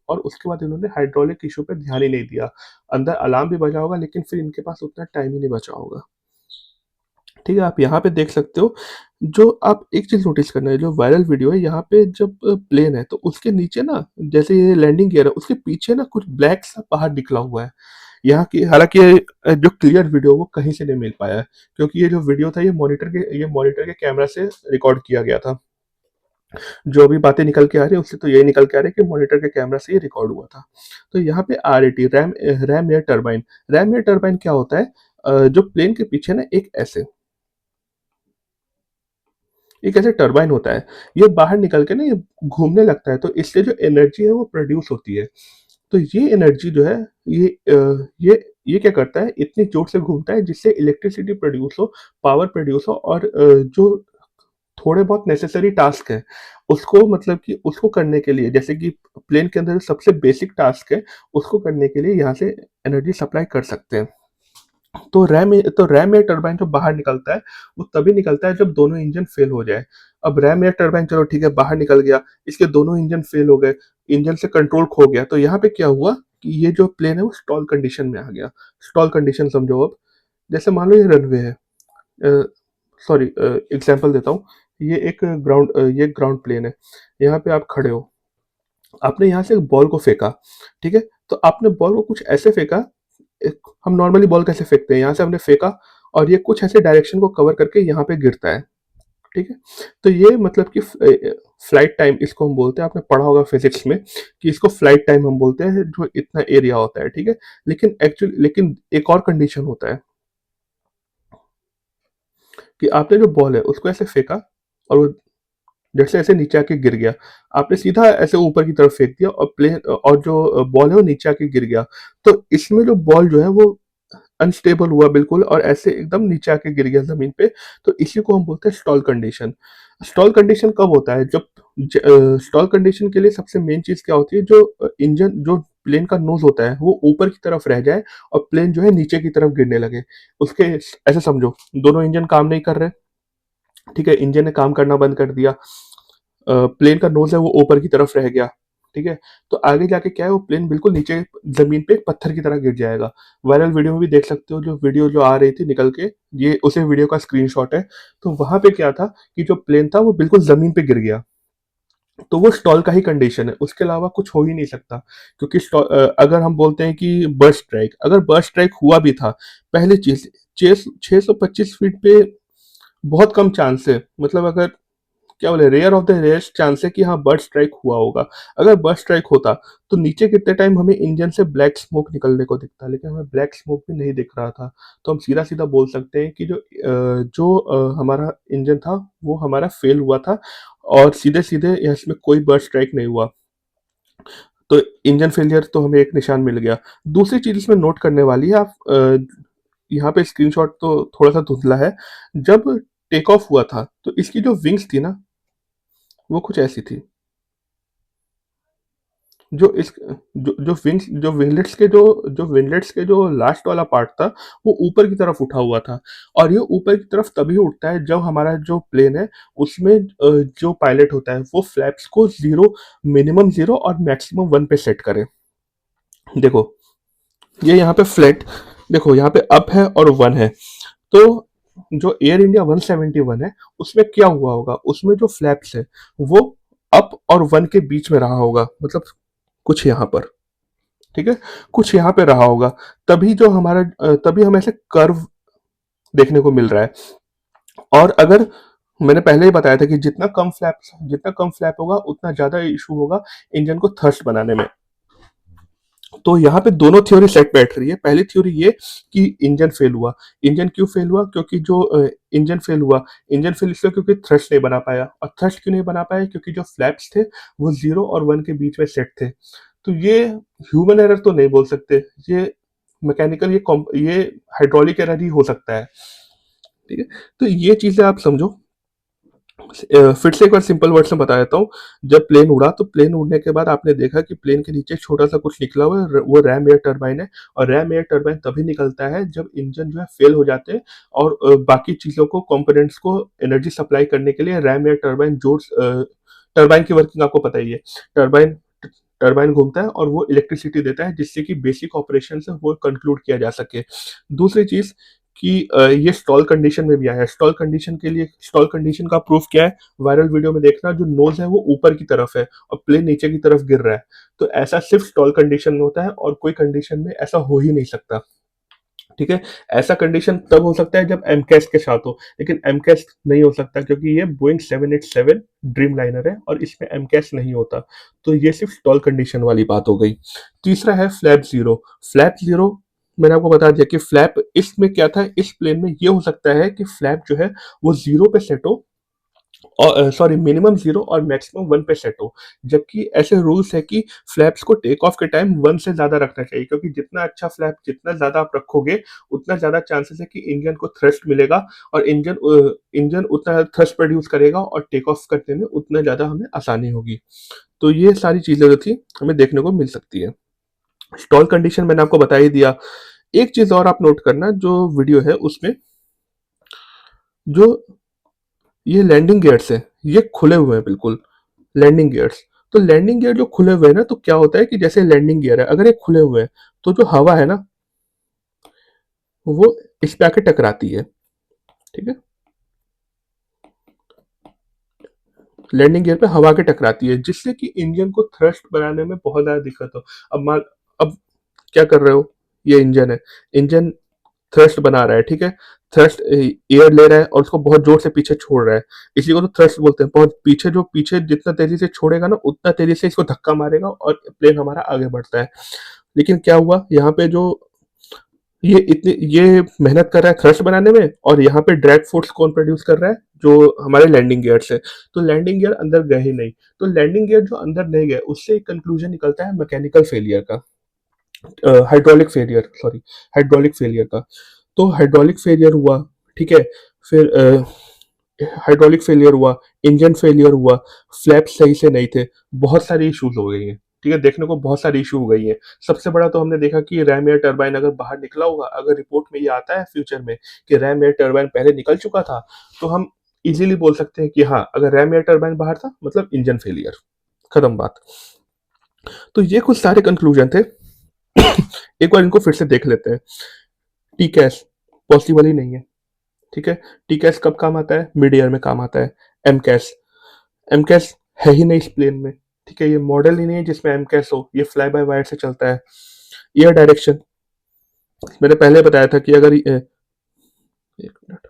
और उसके बाद इन्होंने हाइड्रोलिक इशू पे ध्यान ही नहीं दिया। अंदर अलार्म भी बजा होगा लेकिन फिर इनके पास उतना टाइम ही नहीं बचा होगा। ठीक है, आप यहाँ पे देख सकते हो। जो आप एक चीज़ नोटिस करना है, जो वायरल वीडियो है यहाँ पे जब प्लेन है तो उसके नीचे ना, जैसे ये लैंडिंग गियर है उसके पीछे ना कुछ ब्लैक सा बाहर निकला हुआ है। यहाँ की हालाँकि जो क्लियर वीडियो वो कहीं से नहीं मिल पाया है, क्योंकि ये जो वीडियो था ये मॉनिटर के कैमरा से रिकॉर्ड किया गया था। जो भी बातें निकल के आ रही है उससे तो यही निकल के आ रहा है कि मॉनिटर के कैमरा से ये रिकॉर्ड हुआ था। तो यहाँ पे RAT, RAM air turbine. RAM air turbine क्या होता है? जो प्लेन के पीछे ना एक ऐसे टरबाइन होता है, ये बाहर निकल के ना ये घूमने लगता है, तो इससे जो एनर्जी है वो प्रोड्यूस होती है। तो ये एनर्जी जो है ये ये क्या करता है, इतनी जोर से घूमता है जिससे इलेक्ट्रिसिटी प्रोड्यूस हो, पावर प्रोड्यूस हो, और जो थोड़े बहुत नेसेसरी टास्क है उसको, मतलब कि उसको करने के लिए, जैसे कि प्लेन के अंदर जो सबसे बेसिक टास्क है उसको करने के लिए यहाँ से एनर्जी सप्लाई कर सकते हैं। तो रैम एयर टरबाइन जो बाहर निकलता है वो तभी निकलता है जब दोनों इंजन फेल हो जाए। अब रैम एयर टरबाइन चलो ठीक है बाहर निकल गया, इसके दोनों इंजन फेल हो गए, इंजन से कंट्रोल खो गया, तो यहाँ पे क्या हुआ कि ये जो प्लेन है वो स्टॉल कंडीशन में आ गया। स्टॉल कंडीशन समझो। अब जैसे मान लो ये रनवे है, सॉरी एग्जांपल देता हूँ, ये ग्राउंड प्लेन है, यहाँ पे आप खड़े हो, आपने यहाँ से बॉल को फेंका, ठीक है? तो आपने बॉल को कुछ ऐसे फेंका, हम नॉर्मली बॉल कैसे फेंकते हैं, यहाँ से हमने फेंका और ये कुछ ऐसे डायरेक्शन को कवर करके यहाँ पे गिरता है, ठीक है? तो ये मतलब कि फ्लाइट टाइम इसको हम बोलते हैं, आपने पढ़ा होगा फिजिक्स में कि इसको फ्लाइट टाइम हम बोलते हैं, जो इतना एरिया होता है, ठीक है? लेकिन एक और कंडीशन होता है कि आपने जो बॉल है उसको ऐसे फेंका और वो जैसे ऐसे नीचे आके गिर गया, आपने सीधा ऐसे ऊपर की तरफ फेंक दिया और जो बॉल है वो नीचे आके गिर गया। तो इसमें जो बॉल जो है वो अनस्टेबल हुआ बिल्कुल और ऐसे एकदम नीचे आके गिर गया ज़मीन पे, तो इसी को हम बोलते हैं स्टॉल कंडीशन। स्टॉल कंडीशन कब होता है? स्टॉल कंडीशन के लिए सबसे मेन चीज़ क्या होती है, जो प्लेन का नोज़ होता है वो ऊपर की तरफ रह जाए और प्लेन जो है नीचे की तरफ गिरने लगे। उसके ऐसे समझो दोनों इंजन काम नहीं कर रहे, ठीक है? इंजन ने काम करना बंद कर दिया। प्लेन का नोज है वो ऊपर की तरफ रह गया, ठीक है। तो आगे जाके क्या है, वो प्लेन बिल्कुल नीचे जमीन पे एक पत्थर की तरह गिर जाएगा। वायरल वीडियो में भी देख सकते हो, जो वीडियो जो आ रही थी निकल के, ये उसी वीडियो का स्क्रीनशॉट है। तो वहां पे क्या था कि जो प्लेन था वो बिल्कुल जमीन पे गिर गया। तो वो स्टॉल का ही कंडीशन है, उसके अलावा कुछ हो ही नहीं सकता। क्योंकि अगर हम बोलते हैं कि बर्ड स्ट्राइक, अगर बर्ड स्ट्राइक हुआ भी था, पहली चीज 625 फीट पे बहुत कम चांस है, मतलब अगर क्या बोले, rare of the rarest chance है कि हाँ बर्ड स्ट्राइक हुआ होगा। अगर बर्ड स्ट्राइक होता तो नीचे कितने टाइम हमें इंजन से ब्लैक स्मोक निकलने को दिखता, लेकिन हमें ब्लैक स्मोक भी नहीं दिख रहा था। तो हम सीधा सीधा बोल सकते हैं कि हमारा इंजन था वो हमारा फेल हुआ था, और सीधे सीधे इसमें कोई बर्ड स्ट्राइक नहीं हुआ। तो इंजन फेलियर तो हमें एक निशान मिल गया। दूसरी चीज इसमें नोट करने वाली है, आप यहाँ पे स्क्रीनशॉट तो थोड़ा सा धुंधला है। जब टेक ऑफ हुआ था तो इसकी जो विंग्स थी ना, वो कुछ ऐसी थी। जो इस जो विंगलेट्स के जो लास्ट वाला पार्ट था, वो ऊपर की तरफ उठा हुआ था। और ये ऊपर की तरफ तभी उठता है जब हमारा जो प्लेन है उसमें जो पायलट होता है वो फ्लैप्स को जीरो, मिनिमम जीरो और मैक्सिमम वन पे सेट करे। देखो, ये यहाँ पे फ्लैट, देखो यहाँ पे अप है और वन है। तो जो एयर इंडिया 171 है, उसमें क्या हुआ होगा, उसमें जो फ्लैप्स है वो अप और वन के बीच में रहा होगा, मतलब कुछ यहाँ पर, ठीक है, कुछ यहाँ पे रहा होगा। तभी हमें ऐसे कर्व देखने को मिल रहा है। और अगर मैंने पहले ही बताया था कि जितना कम फ्लैप होगा उतना ज्यादा इशू होगा इंजन को थ्रस्ट बनाने में। तो यहाँ पे दोनों थ्योरी सेट बैठ रही है। पहली थ्योरी ये कि इंजन फेल हुआ। इंजन क्यों फेल हुआ? क्योंकि इंजन फेल इसलिए क्योंकि थ्रस्ट नहीं बना पाया। और थ्रस्ट क्यों नहीं बना पाया? क्योंकि जो फ्लैप्स थे वो जीरो और वन के बीच में सेट थे। तो ये ह्यूमन एरर तो नहीं बोल सकते, ये मैकेनिकल, ये हाइड्रोलिक एरर ही हो सकता है, ठीक है। तो ये चीजें आप समझो। फिर से एक बार सिंपल वर्ड्स में बता देता हूँ। जब प्लेन उड़ा तो प्लेन उड़ने के बाद आपने देखा कि प्लेन के नीचे छोटा सा कुछ निकला हुआ है, वो रैम एयर टरबाइन है। और रैम एयर टरबाइन तभी निकलता है जब इंजन जो है फेल हो जाते हैं, और बाकी चीजों को, कंपोनेंट्स को एनर्जी सप्लाई करने के लिए रैम एयर टरबाइन टरबाइन की वर्किंग आपको पता ही है। टरबाइन टरबाइन घूमता है और वो इलेक्ट्रिसिटी देता है, जिससे कि बेसिक ऑपरेशन है वो कंक्लूड किया जा सके। दूसरी चीज कि ये स्टॉल कंडीशन में भी आया है। स्टॉल कंडीशन का प्रूफ क्या है? वायरल वीडियो में देखना, जो नोज है वो ऊपर की तरफ है और प्लेन नीचे की तरफ गिर रहा है। तो ऐसा सिर्फ स्टॉल कंडीशन में होता है, और कोई कंडीशन में ऐसा हो ही नहीं सकता, ठीक है। ऐसा कंडीशन तब हो सकता है जब एमकेस के साथ हो, लेकिन एमकेस नहीं हो सकता क्योंकि ये बोइंग 787 ड्रीम लाइनर है और इसमें एमकेस नहीं होता। तो ये सिर्फ स्टॉल कंडीशन वाली बात हो गई। तीसरा है फ्लैप जीरो। फ्लैप जीरो, मैंने आपको बता दिया कि फ्लैप इसमें क्या था, इस प्लेन में ये हो सकता है कि फ्लैप जो है वो जीरो पे सेट हो, और सॉरी, मिनिमम जीरो और मैक्सिमम वन पे सेट हो। जबकि ऐसे रूल्स है कि फ्लैप्स को टेक ऑफ के टाइम वन से ज्यादा रखना चाहिए, क्योंकि जितना अच्छा फ्लैप, जितना ज्यादा आप रखोगे, उतना ज्यादा चांसेस है कि इंजन को थ्रस्ट मिलेगा, और इंजन उतना थ्रस्ट प्रोड्यूस करेगा और टेक ऑफ करने में उतना ज्यादा हमें आसानी होगी। तो ये सारी चीजें जो थी हमें देखने को मिल सकती है। स्टॉल कंडीशन मैंने आपको बता ही दिया। एक चीज और आप नोट करना, जो वीडियो है उसमें जो ये लैंडिंग गियर्स है, ये खुले हुए हैं बिल्कुल, लैंडिंग गियर्स। तो लैंडिंग गियर जो खुले हुए हैं ना, तो क्या होता है कि जैसे लैंडिंग गियर है, अगर ये खुले हुए हैं तो जो हवा है ना, वो इस पे आके टकराती है, ठीक है। लैंडिंग गियर पे हवा के टकराती है, जिससे कि इंजन को थ्रस्ट बनाने में बहुत ज्यादा दिक्कत हो। अब क्या कर रहे हो, ये इंजन है, इंजन थ्रस्ट बना रहा है, ठीक है। थ्रस्ट एयर ले रहा है और उसको बहुत जोर से पीछे छोड़ रहा है, इसी को तो थ्रस्ट बोलते हैं। बहुत पीछे, जो पीछे जितना तेजी से छोड़ेगा ना, उतना तेजी से इसको धक्का मारेगा और प्लेन हमारा आगे बढ़ता है। लेकिन क्या हुआ यहाँ पे, जो ये मेहनत कर रहा है थ्रस्ट बनाने में, और यहाँ पे ड्रैग फोर्स कौन प्रोड्यूस कर रहा है? जो हमारे लैंडिंग गियर से। तो लैंडिंग गियर अंदर गए ही नहीं। तो लैंडिंग गियर जो अंदर नहीं गए, उससे एक कंक्लूजन निकलता है मैकेनिकल फेलियर का, hydraulic failure, sorry, hydraulic failure का। तो हाइड्रोलिक फेलियर हुआ, ठीक है। फिर हाइड्रोलिक फेलियर हुआ, इंजन फेलियर हुआ, फ्लैप सही से नहीं थे, बहुत सारी इश्यूज हो गई हैं, ठीक है। देखने को बहुत सारी इशू हो गई है। सबसे बड़ा तो हमने देखा कि रैम एयर टरबाइन अगर बाहर निकला होगा, अगर रिपोर्ट में ये आता है फ्यूचर में कि रैम एयर टरबाइन पहले निकल चुका था, तो हम इजीली बोल सकते हैं कि हाँ, अगर रैम या टरबाइन बाहर था मतलब इंजन फेलियर, खत्म बात। तो ये कुछ सारे कंक्लूजन थे। एक बार इनको फिर से देख लेते हैं। टी कैश पॉसिबल ही नहीं है, ठीक है। टी कैश कब काम आता है? मिड ईयर में काम आता है। एम कैश, एम कैश है ही नहीं इस प्लेन में, ठीक है। ये मॉडल ही नहीं है जिसमें एम कैश हो, ये फ्लाई बाय वायर से चलता है। एयर डायरेक्शन, मैंने पहले बताया था कि अगर एक मिनट,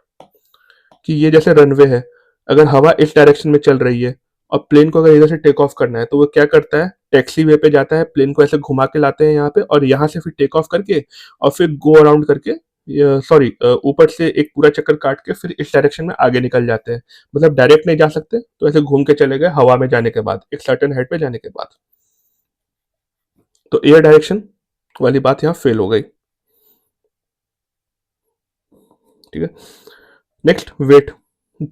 कि ये जैसे रनवे है, अगर हवा इस डायरेक्शन में चल रही है और प्लेन को अगर इधर से टेक ऑफ करना है तो वो क्या करता है, टैक्सी वे पे जाता है, प्लेन को ऐसे घुमा के लाते हैं यहाँ पे, और यहाँ से फिर टेक ऑफ करके और फिर गो अराउंड करके, सॉरी, ऊपर से एक पूरा चक्कर काट के फिर इस डायरेक्शन में आगे निकल जाते हैं। मतलब डायरेक्ट नहीं जा सकते तो ऐसे घूम के चले गए हवा में जाने के बाद, एक सर्टेन हाइट पे जाने के बाद। तो एयर डायरेक्शन वाली बात यहाँ फेल हो गई, ठीक है। नेक्स्ट वेट,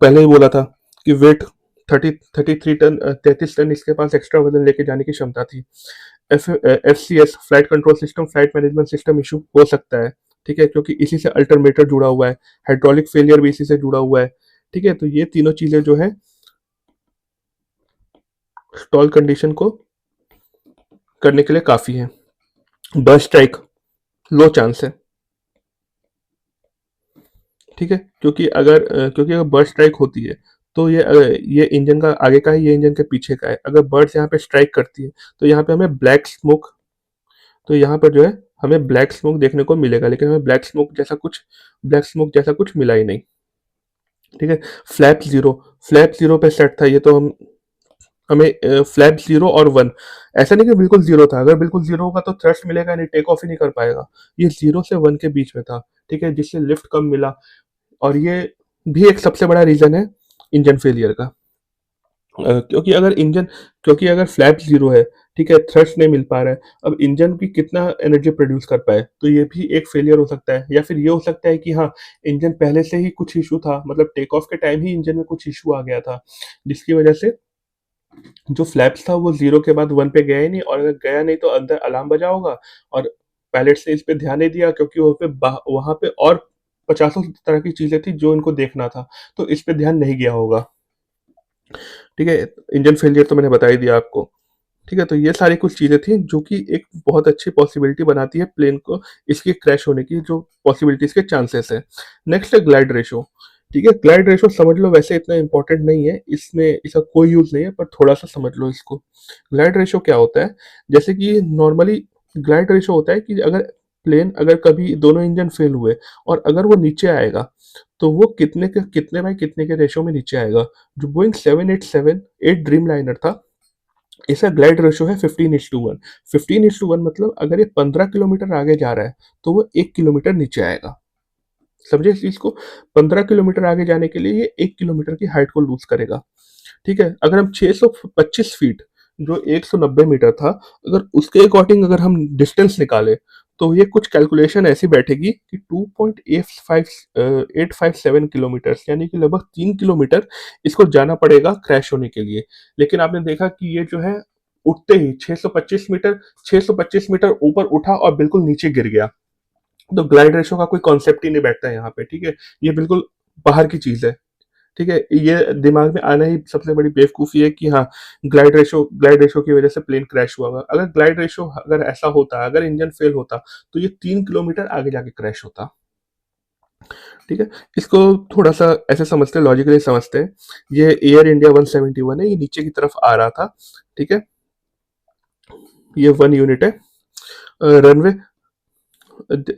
पहले ही बोला था कि वेट 33 टन, 33 टन इसके पास एक्स्ट्रा वजन लेके जाने की क्षमता थी। FCS, flight control system, flight management system issue हो सकता है, ठीक है, क्योंकि इसी से अल्टरनेटर जुड़ा हुआ है, हाइड्रोलिक फेलियर भी इसी से जुड़ा हुआ है, ठीक है। तो ये तीनों चीजें जो है स्टॉल कंडीशन को करने के लिए काफी है। बर्स्ट स्ट्राइक लो चांस है, ठीक है, क्योंकि अगर बर्ड स्ट्राइक होती है तो ये इंजन का आगे का है, ये इंजन के पीछे का है। अगर बर्ड्स यहाँ पे स्ट्राइक करती है तो यहाँ पे हमें ब्लैक स्मोक, तो यहाँ पर जो है हमें ब्लैक स्मोक देखने को मिलेगा, लेकिन हमें ब्लैक स्मोक जैसा कुछ मिला ही नहीं, ठीक है। फ्लैप जीरो, फ्लैप जीरो पे सेट था ये, तो हमें फ्लैप जीरो और वन, ऐसा नहीं कि बिल्कुल जीरो था। अगर बिल्कुल जीरो होगा तो थ्रस्ट मिलेगा नहीं, टेक ऑफ ही नहीं कर पाएगा। ये जीरो से वन के बीच में था, ठीक है, जिससे लिफ्ट कम मिला। और ये भी एक सबसे बड़ा रीजन है इंजन फेलियर का। क्योंकि अगर फ्लैप जीरो है, ठीक है, थ्रस्ट नहीं मिल पा रहा है, अब इंजन भी कितना एनर्जी प्रोड्यूस कर पाए, तो ये भी एक फेलियर हो सकता है। या फिर ये हो सकता है कि हाँ, इंजन पहले से ही कुछ इशू था, मतलब टेक ऑफ के टाइम ही इंजन में कुछ इशू आ गया था, जिसकी वजह से जो फ्लैप्स था वो जीरो के बाद वन पे गया ही नहीं, और अगर गया नहीं तो अंदर अलार्म बजा होगा और पायलट्स ने इस पे ध्यान नहीं दिया, क्योंकि वहां पे और पचासों तरह की चीजें थी जो इनको देखना था, तो इस पे ध्यान नहीं गया होगा, ठीक है। इंजन फेलियर तो मैंने बता ही दिया आपको, ठीक है। तो ये सारी कुछ चीजें थी जो कि एक बहुत अच्छी पॉसिबिलिटी बनाती है प्लेन को इसके क्रैश होने की, जो पॉसिबिलिटीज के चांसेस है। नेक्स्ट है ग्लाइड रेशो, ठीक है। ग्लाइड रेशो समझ लो, वैसे इतना इंपॉर्टेंट नहीं है, इसमें इसका कोई यूज नहीं है, पर थोड़ा सा समझ लो इसको। ग्लाइड रेशो क्या होता है? जैसे कि नॉर्मली ग्लाइड रेशो होता है कि अगर कभी दोनों इंजन फेल हुए और अगर वो नीचे आएगा तो वो कितने बाय कितने के रेशो में नीचे आएगा। जो बोइंग 787 8 ड्रीम लाइनर था, इसका ग्लाइड रेशो है 15:1। 15:1 मतलब अगर ये 15 किलोमीटर आगे जा रहा है तो वो 1 किलोमीटर नीचे आएगा। समझे इस चीज को? 15 किलोमीटर आगे जाने के लिए ये 1 किलोमीटर की हाइट को लूज करेगा, ठीक है। अगर हम 625 फीट, जो 190 मीटर था, अगर उसके अकॉर्डिंग अगर हम डिस्टेंस निकाले तो ये कुछ कैलकुलेशन ऐसी बैठेगी कि 2.857 किलोमीटर, यानी कि लगभग 3 किलोमीटर इसको जाना पड़ेगा क्रैश होने के लिए। लेकिन आपने देखा कि ये जो है उठते ही 625 मीटर ऊपर उठा और बिल्कुल नीचे गिर गया। तो ग्लाइड रेशो का कोई कॉन्सेप्ट ही नहीं बैठता है यहाँ पे, ठीक है। ये बिल्कुल बाहर की चीज है, ठीक है। ये दिमाग में आना ही सबसे बड़ी बेवकूफ़ी है कि हाँ, ग्लाइड रेशो की वजह से प्लेन क्रैश हुआ होगा। अगर ग्लाइड रेशो अगर ऐसा होता, अगर इंजन फेल होता, तो ये 3 किलोमीटर आगे जाके क्रैश होता, ठीक है। इसको थोड़ा सा ऐसे समझते हैं, लॉजिकली समझते हैं। ये एयर इंडिया 171 है, ये नीचे की तरफ आ रहा था, ठीक है। ये 1 यूनिट है। रनवे,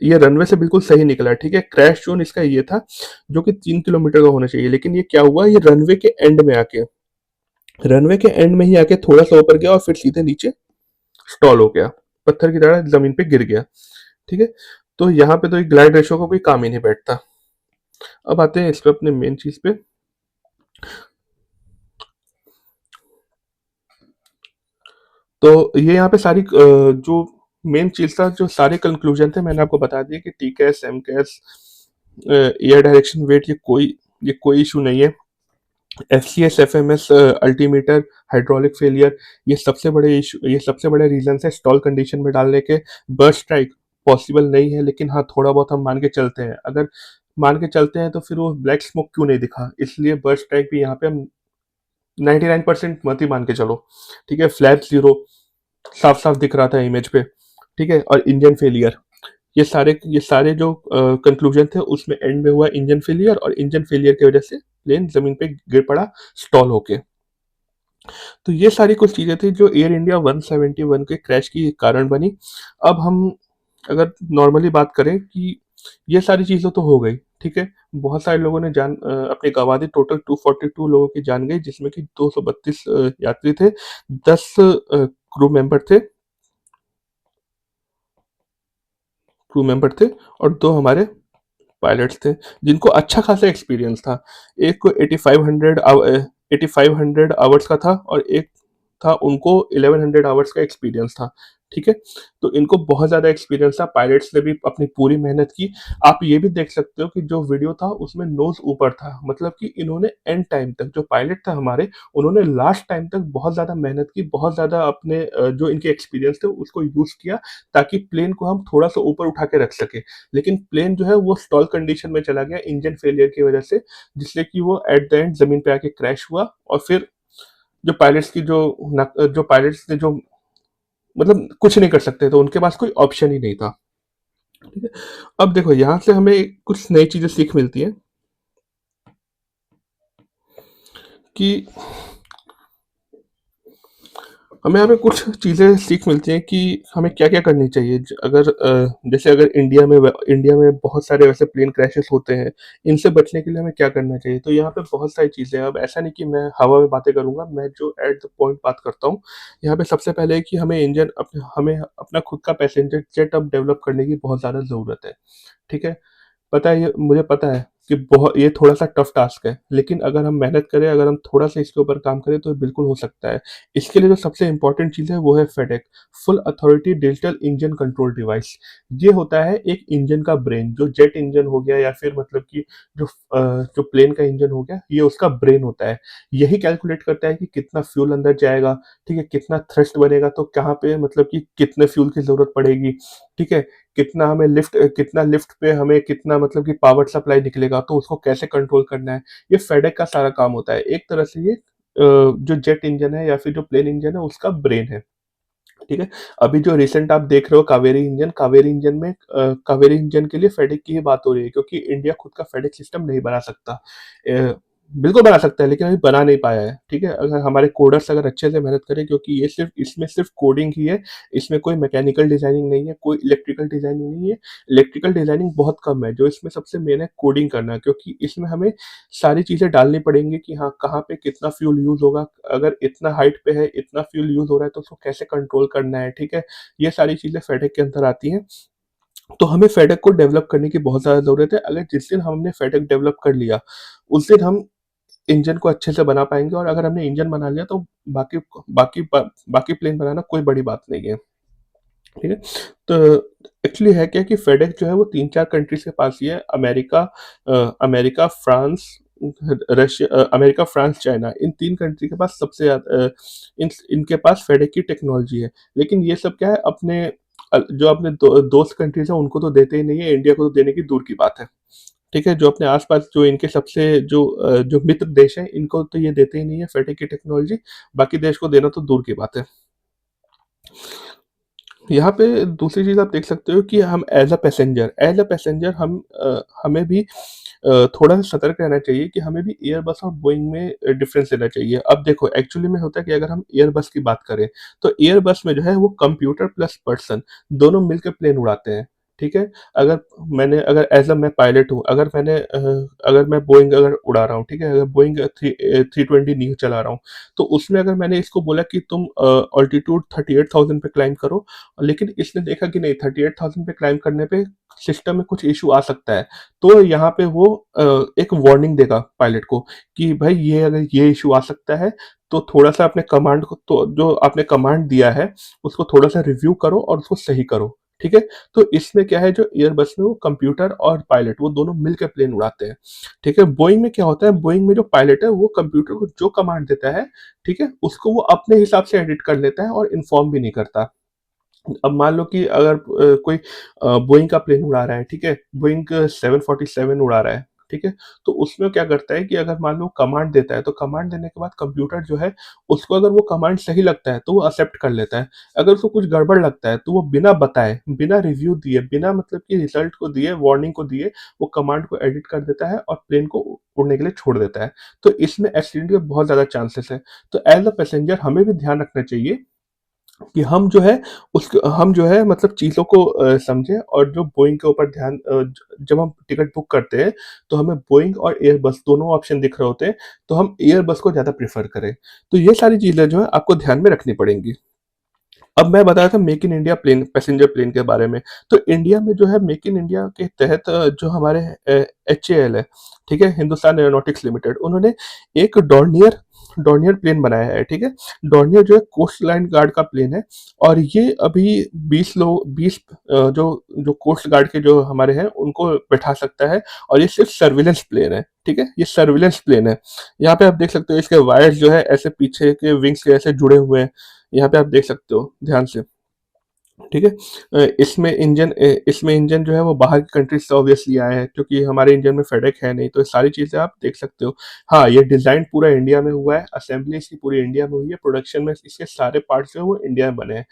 ये रनवे से बिल्कुल सही निकला, ठीक है। क्रैश जोन इसका ये था जो कि 3 किलोमीटर का होना चाहिए, लेकिन ये क्या हुआ, ये रनवे के एंड में ही आके थोड़ा सा ऊपर गया और फिर सीधे नीचे स्टॉल हो गया, पत्थर की तरह जमीन पे गिर गया, ठीक है। तो यहाँ पे तो एक ग्लाइड रेशो का कोई काम ही नहीं बैठता। अब आते हैं इस पे अपने मेन चीज पे। तो ये यहाँ पे जो मेन चीज था, जो सारे कंक्लूजन थे, मैंने आपको बता दिया कि टी कैस, एम कैस, एयर डायरेक्शन, वेट, ये कोई इशू नहीं है। FCS, FMS, altimeter, hydraulic failure, ये सबसे बड़े रीजन है स्टॉल कंडीशन में डालने के। बर्स्ट स्ट्राइक पॉसिबल नहीं है, लेकिन हाँ, थोड़ा बहुत हम मान के चलते हैं। अगर मान के चलते हैं तो फिर वो ब्लैक स्मोक क्यों नहीं दिखा, इसलिए बर्स्ट ट्रैक भी यहाँ पे हम 99% मत ही मान के चलो, ठीक है। फ्लैप जीरो साफ साफ दिख रहा था इमेज पे, ठीक है। और इंजन फेलियर, ये सारे जो कंक्लूजन थे उसमें एंड में हुआ इंजन फेलियर, और इंजन फेलियर की वजह से प्लेन जमीन पे गिर पड़ा स्टॉल होके। तो ये सारी कुछ चीजें थी जो एयर इंडिया 171 के क्रैश की कारण बनी। अब हम अगर नॉर्मली बात करें कि ये सारी चीजें तो हो गई, ठीक है। बहुत सारे लोगों ने जान अपने गंवा दी, टोटल 242 लोगों की जान गई, जिसमें कि 232 यात्री थे, 10 क्रू मेंबर थे और 2 हमारे पायलट्स थे, जिनको अच्छा खासा एक्सपीरियंस था। एक को 8500 आवर्स का था, और एक था उनको 1100 आवर्स का एक्सपीरियंस था, ठीक है। तो इनको बहुत ज़्यादा एक्सपीरियंस था, पायलट्स ने भी अपनी पूरी मेहनत की। आप ये भी देख सकते हो कि जो वीडियो था उसमें नोज ऊपर था, मतलब कि इन्होंने एंड टाइम तक, जो पायलट था हमारे, उन्होंने लास्ट टाइम तक बहुत ज़्यादा मेहनत की, बहुत ज़्यादा अपने जो इनके एक्सपीरियंस थे उसको यूज़ किया, ताकि प्लेन को हम थोड़ा सा ऊपर उठा के रख सके। लेकिन प्लेन जो है वो स्टॉल कंडीशन में चला गया इंजन फेलियर की वजह से, जिससे कि वो एट द एंड जमीन पे आके क्रैश हुआ। और फिर जो पायलट्स ने जो मतलब कुछ नहीं कर सकते थे, उनके पास कोई ऑप्शन ही नहीं था, ठीक है। अब देखो यहाँ से हमें कुछ नई चीजें सीख मिलती है कि हमें यहाँ पे कुछ चीज़ें सीख मिलती हैं कि हमें क्या-क्या करनी चाहिए। जैसे अगर इंडिया में बहुत सारे वैसे प्लेन क्रैशेस होते हैं, इनसे बचने के लिए हमें क्या करना चाहिए? तो यहाँ पे बहुत सारी चीज़ें हैं। अब ऐसा नहीं कि मैं हवा में बातें करूँगा, मैं जो एट द पॉइंट बात करता हूँ। यहाँ पे सबसे पहले है कि हमें अपना खुद का पैसेंजर जेट अब डेवलप करने की बहुत ज़्यादा ज़रूरत है, ठीक है? पता है, ये मुझे पता है कि बहुत ये थोड़ा-सा टफ टास्क है, लेकिन अगर हम मेहनत करें, अगर हम थोड़ा-सा इसके ऊपर काम करें तो बिल्कुल हो सकता है। इसके लिए जो सबसे इम्पोर्टेंट चीज़ है वो है FADEC, full authority digital engine control device. ये होता है एक इंजन का ब्रेन, जो जेट इंजन हो गया या फिर मतलब कि जो प्लेन का इंजन हो गया, ये उसका ब्रेन होता है। यही कैलकुलेट करता है कि कितना फ्यूल अंदर जाएगा, ठीक है? कितना थ्रस्ट बनेगा, तो कहाँ पे मतलब कि कितने फ्यूल की ज़रूरत पड़ेगी, ठीक है? कितना लिफ्ट पे हमें कितना मतलब कि पावर सप्लाई निकलेगा, तो उसको कैसे कंट्रोल करना है, ये फेडेक का सारा काम होता है। एक तरह से ये जो जेट इंजन है या फिर जो प्लेन इंजन है उसका ब्रेन है, ठीक है। अभी जो रिसेंट आप देख रहे हो कावेरी इंजन के लिए फेडेक की ही बात हो रही है, क्योंकि इंडिया खुद का फेडेक सिस्टम नहीं बना सकता। बिल्कुल बना सकता है, लेकिन अभी बना नहीं पाया है, ठीक है। अगर हमारे कोडर्स अगर अच्छे से मेहनत करें, क्योंकि ये सिर्फ इसमें सिर्फ कोडिंग ही है, इसमें कोई मैकेनिकल डिजाइनिंग नहीं है, कोई इलेक्ट्रिकल डिजाइनिंग नहीं है। इलेक्ट्रिकल डिजाइनिंग बहुत कम है, जो इसमें सबसे मेन है कोडिंग करना, क्योंकि इसमें हमें सारी चीजें डालनी पड़ेंगी कि हाँ कहाँ पे कितना फ्यूल यूज होगा, अगर इतना हाइट पे है, इतना फ्यूल यूज हो रहा है, तो उसको कैसे कंट्रोल करना है, ठीक है। ये सारी चीजें फेडेक के अंदर आती हैं। तो हमें फेडेक को डेवलप करने की बहुत ज़्यादा ज़रूरत है। अगर जिस दिन हमने फेडेक डेवलप कर लिया, उस दिन हम इंजन को अच्छे से बना पाएँगे, और अगर हमने इंजन बना लिया तो बाकी बाकी प्लेन बनाना कोई बड़ी बात नहीं है, ठीक है? तो एक्चुअली है क्या कि फेडेक्स जो है वो 3-4 कंट्रीज़ के पास ही है। America, France, America, France, China, इन 3 कंट्री के पास इनके पास फेडेक की टेक्नोलॉजी है। लेकिन ये सब क्या है, जो अपने दोस्त कंट्रीज़ हैं उनको तो देते ही नहीं है, इंडिया को तो देने की दूर की बात है। ठीक है? जो अपने आस-पास जो इनके जो मित्र देश हैं, इनको तो ये देते ही नहीं है फेडेक की टेक्नोलॉजी, बाकी देश को देना तो दूर की बात है। यहाँ पे दूसरी चीज़ आप देख सकते हो कि हम एज़ अ पैसेंजर हमें भी थोड़ा सतर्क रहना चाहिए कि हमें भी एयरबस और बोइंग में डिफ़रेंस देना चाहिए। अब देखो एक्चुअली में होता है कि अगर हम एयरबस की बात करें, तो एयरबस में जो है वो कंप्यूटर प्लस पर्सन दोनों मिलके प्लेन उड़ाते हैं, ठीक है? अगर मैं पायलट हूँ, अगर मैं बोइंग अगर उड़ा रहा हूँ, ठीक है? अगर बोइंग 320 न्यू चला रहा हूँ, तो उसमें अगर मैंने इसको बोला कि तुम ऑल्टीट्यूड 38,000 पे क्लाइंब करो, लेकिन इसने देखा कि नहीं, 38,000 पे क्लाइंब करने पे सिस्टम में कुछ इश्यू आ सकता है। तो यहाँ पे वो एक वार्निंग देगा पायलट को कि भाई ये अगर ये इश्यू आ सकता है, तो थोड़ा-सा अपने कमांड को, तो जो आपने कमांड दिया है उसको थोड़ा-सा रिव्यू करो और उसको सही करो, ठीक है? तो इसमें क्या है, जो एयरबस में वो कंप्यूटर और पायलट वो दोनों मिलके प्लेन उड़ाते हैं, ठीक है? बोइंग में क्या होता है, बोइंग में जो पायलट है वो कंप्यूटर को जो कमांड देता है, ठीक है? उसको वो अपने हिसाब से एडिट कर लेता है और इन्फॉर्म भी नहीं करता। अब मान लो कि अगर कोई बोइंग का प्लेन उड़ा रहा है, ठीक है? बोइंग 747 उड़ा रहा है, ठीक है? तो उसमें क्या करता है कि अगर मान लो कमांड देता है, तो कमांड देने के बाद कंप्यूटर जो है, उसको अगर वो कमांड सही लगता है, तो वो एक्सेप्ट कर लेता है। अगर उसको कुछ गड़बड़ लगता है, तो वो बिना बताए, बिना रिव्यू दिए, बिना मतलब कि रिजल्ट को दिए, वार्निंग को दिए, वो कमांड को एडिट कर देता है और प्लेन को उड़ने के लिए छोड़ देता है। तो इसमें एक्सीडेंट के बहुत ज़्यादा चांसेस है। तो एज़ अ पैसेंजर हमें भी ध्यान रखना चाहिए कि हम जो है हम जो है मतलब चीज़ों को समझें और जो बोइंग के ऊपर ध्यान जब हम टिकट बुक करते हैं, तो हमें बोइंग और एयरबस दोनों ऑप्शन दिख रहे होते हैं, तो हम एयरबस को ज़्यादा प्रेफ़र करें। तो ये सारी चीज़ें जो है आपको ध्यान में रखनी पड़ेंगी। अब मैं बता रहा था make in India plane passenger plane के बारे में। तो इंडिया में जो है मेक इन इंडिया के तहत जो हमारे एचएएल है, ठीक है? हिंदुस्तान एरोनॉटिक्स लिमिटेड, उन्होंने एक डॉर्नियर डॉर्नियर प्लेन बनाया है, ठीक है? डॉर्नियर जो है कोस्ट लाइन गार्ड का प्लेन है और ये अभी 20 जो जो कोस्ट गार्ड के जो हमारे हैं उनको बैठा सकता है और ये सिर्फ़ सर्विलेंस प्लेन है, ठीक है? ये सर्विलेंस प्लेन है। यहाँ पे आप देख सकते हो इसके वायर्स जो है ऐसे पीछे के विंग्स के ऐसे जुड़े हुए हैं। यहाँ पे आप देख सकते हो ध्यान से, ठीक है? इसमें इंजन जो है वो बाहर की कंट्रीज़ से ऑब्वियसली आया है क्योंकि हमारे इंजन में फेडेक है नहीं, तो ये सारी चीज़ें आप देख सकते हो। हाँ, ये डिज़ाइन पूरा इंडिया में हुआ है, असेंबली इसकी पूरी इंडिया में हुई है, प्रोडक्शन में इसके सारे पार्ट्स जो हैं वो इंडिया में बने हैं,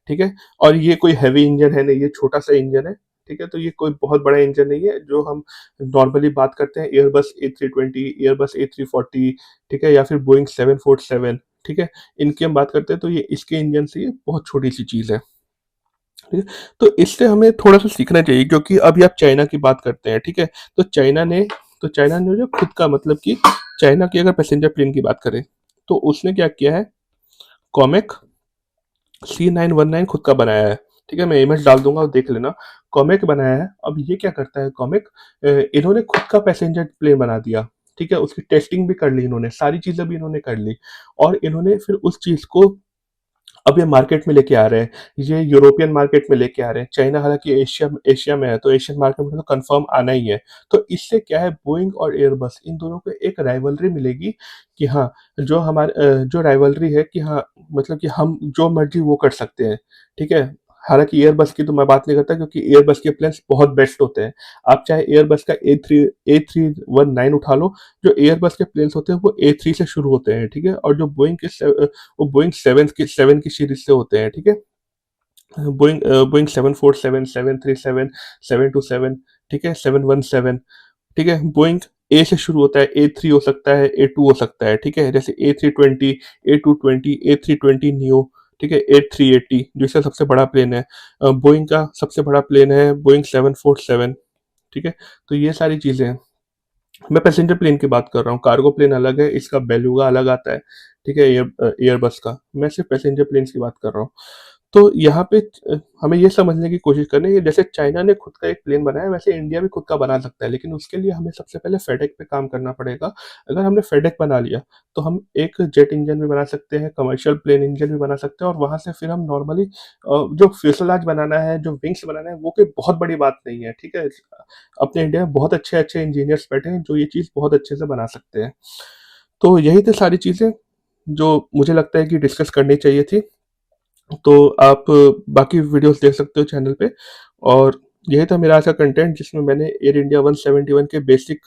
ठीक है? और ये कोई हेवी इंजन है नहीं, ये छोटा-सा इंजन है, ठीक है? तो ये कोई बहुत बड़ा इंजन नहीं है, जो हम नॉर्मली बात करते हैं एयरबस ए320, एयरबस ए340, ठीक है? या फिर बोइंग 747, ठीक है? इनकी हम बात करते हैं तो ये इसके इंजन से ये बहुत छोटी-सी चीज़ है। ठीक है? तो इससे हमें थोड़ा-सा सीखना चाहिए क्योंकि अभी आप चाइना की बात करते हैं, ठीक है? तो चाइना ने जो खुद का मतलब कि चाइना की अगर पैसेंजर प्लेन की बात करें, तो उसने क्या किया है, कॉमेक C919 खुद का बनाया है, ठीक है? मैं इमेज डाल दूँगा और देख लेना। कॉमेक बनाया है, अब ये क्या करता है कॉमेक इन्होंने खुद का पैसेंजर प्लेन बना दिया, ठीक है? उसकी टेस्टिंग भी कर ली इन्होंने, सारी चीज़ें भी इन्होंने कर ली और इन्होंने फिर उस चीज़ को अब ये मार्केट में लेके आ रहे हैं, ये यूरोपियन मार्केट में लेके आ रहे हैं। चाइना हालाँकि एशिया एशिया में है, तो एशियन मार्केट में तो कन्फर्म आना ही है। तो इससे क्या है बोइंग और एयरबस इन दोनों को एक राइवलरी मिलेगी कि हाँ, जो राइवलरी है कि हाँ, मतलब कि हम जो मर्ज़ी वो कर सकते हैं, ठीक है? हालाँकि एयरबस की तो मैं बात नहीं करता क्योंकि एयरबस के प्लेन्स बहुत बेस्ट होते हैं। आप चाहे एयरबस का A319 उठा लो, जो एयरबस के प्लेन्स होते हैं वो A3 से शुरू होते हैं, ठीक है? और जो वो बोइंग 7 की सीरीज़ से होते हैं, ठीक है? बोइंग 747, 737, 727, ठीक है? 717, ठीक है? बोइंग ए से शुरू होता है, A3 हो सकता है, A2 हो सकता है, ठीक है? जैसे A320, A220, A320 नियो, ठीक है? A380 जो इसका सबसे बड़ा प्लेन है। बोइंग का सबसे बड़ा प्लेन है बोइंग 747, ठीक है? तो ये सारी चीज़ें हैं। मैं पैसेंजर प्लेन की बात कर रहा हूँ, कार्गो प्लेन अलग है, इसका बेलुगा अलग आता है, ठीक है? एयरबस का। मैं सिर्फ़ पैसेंजर प्लेन्स की बात कर रहा हूँ। तो यहाँ पे हमें ये समझने की कोशिश करनी है कि जैसे चाइना ने खुद का एक प्लेन बनाया, वैसे इंडिया भी खुद का बना सकता है, लेकिन उसके लिए हमें सबसे पहले फेडेक पे काम करना पड़ेगा। अगर हमने फेडेक बना लिया, तो हम एक जेट इंजन भी बना सकते हैं, कमर्शियल प्लेन इंजन भी बना सकते हैं और वहाँ से फिर हम नॉर्मली जो फ्यूज़ेलाज़ बनाना है, जो विंग्स बनाना है, वो कोई बहुत बड़ी बात नहीं है, ठीक है? अपने इंडिया में बहुत अच्छे-अच्छे इंजीनियर्स बैठे हैं, जो ये चीज़ बहुत अच्छे से बना सकते हैं। तो यही थी सारी चीज़ें, जो मुझे लगता है कि डिस्कस करनी चाहिए थी। तो आप बाकी वीडियोज़ देख सकते हो चैनल पे और यही था मेरा आज का कंटेंट जिसमें मैंने एयर इंडिया 171 के बेसिक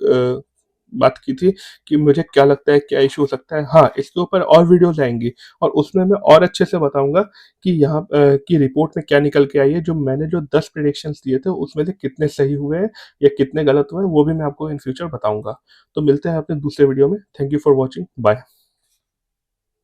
बात की थी कि मुझे क्या लगता है, क्या इश्यू हो सकता है। हाँ, इसके ऊपर और वीडियोज़ आएँगी और उसमें मैं और अच्छे से बताऊँगा कि यहाँ की रिपोर्ट में क्या निकल के आई है। जो मैंने जो 10 प्रेडिक्शंस दिए थे उसमें से कितने सही हुए हैं या कितने गलत हुए हैं, वो भी मैं आपको इन फ्यूचर बताऊँगा। तो मिलते हैं अपने दूसरे वीडियो में। Thank you for watching. Bye.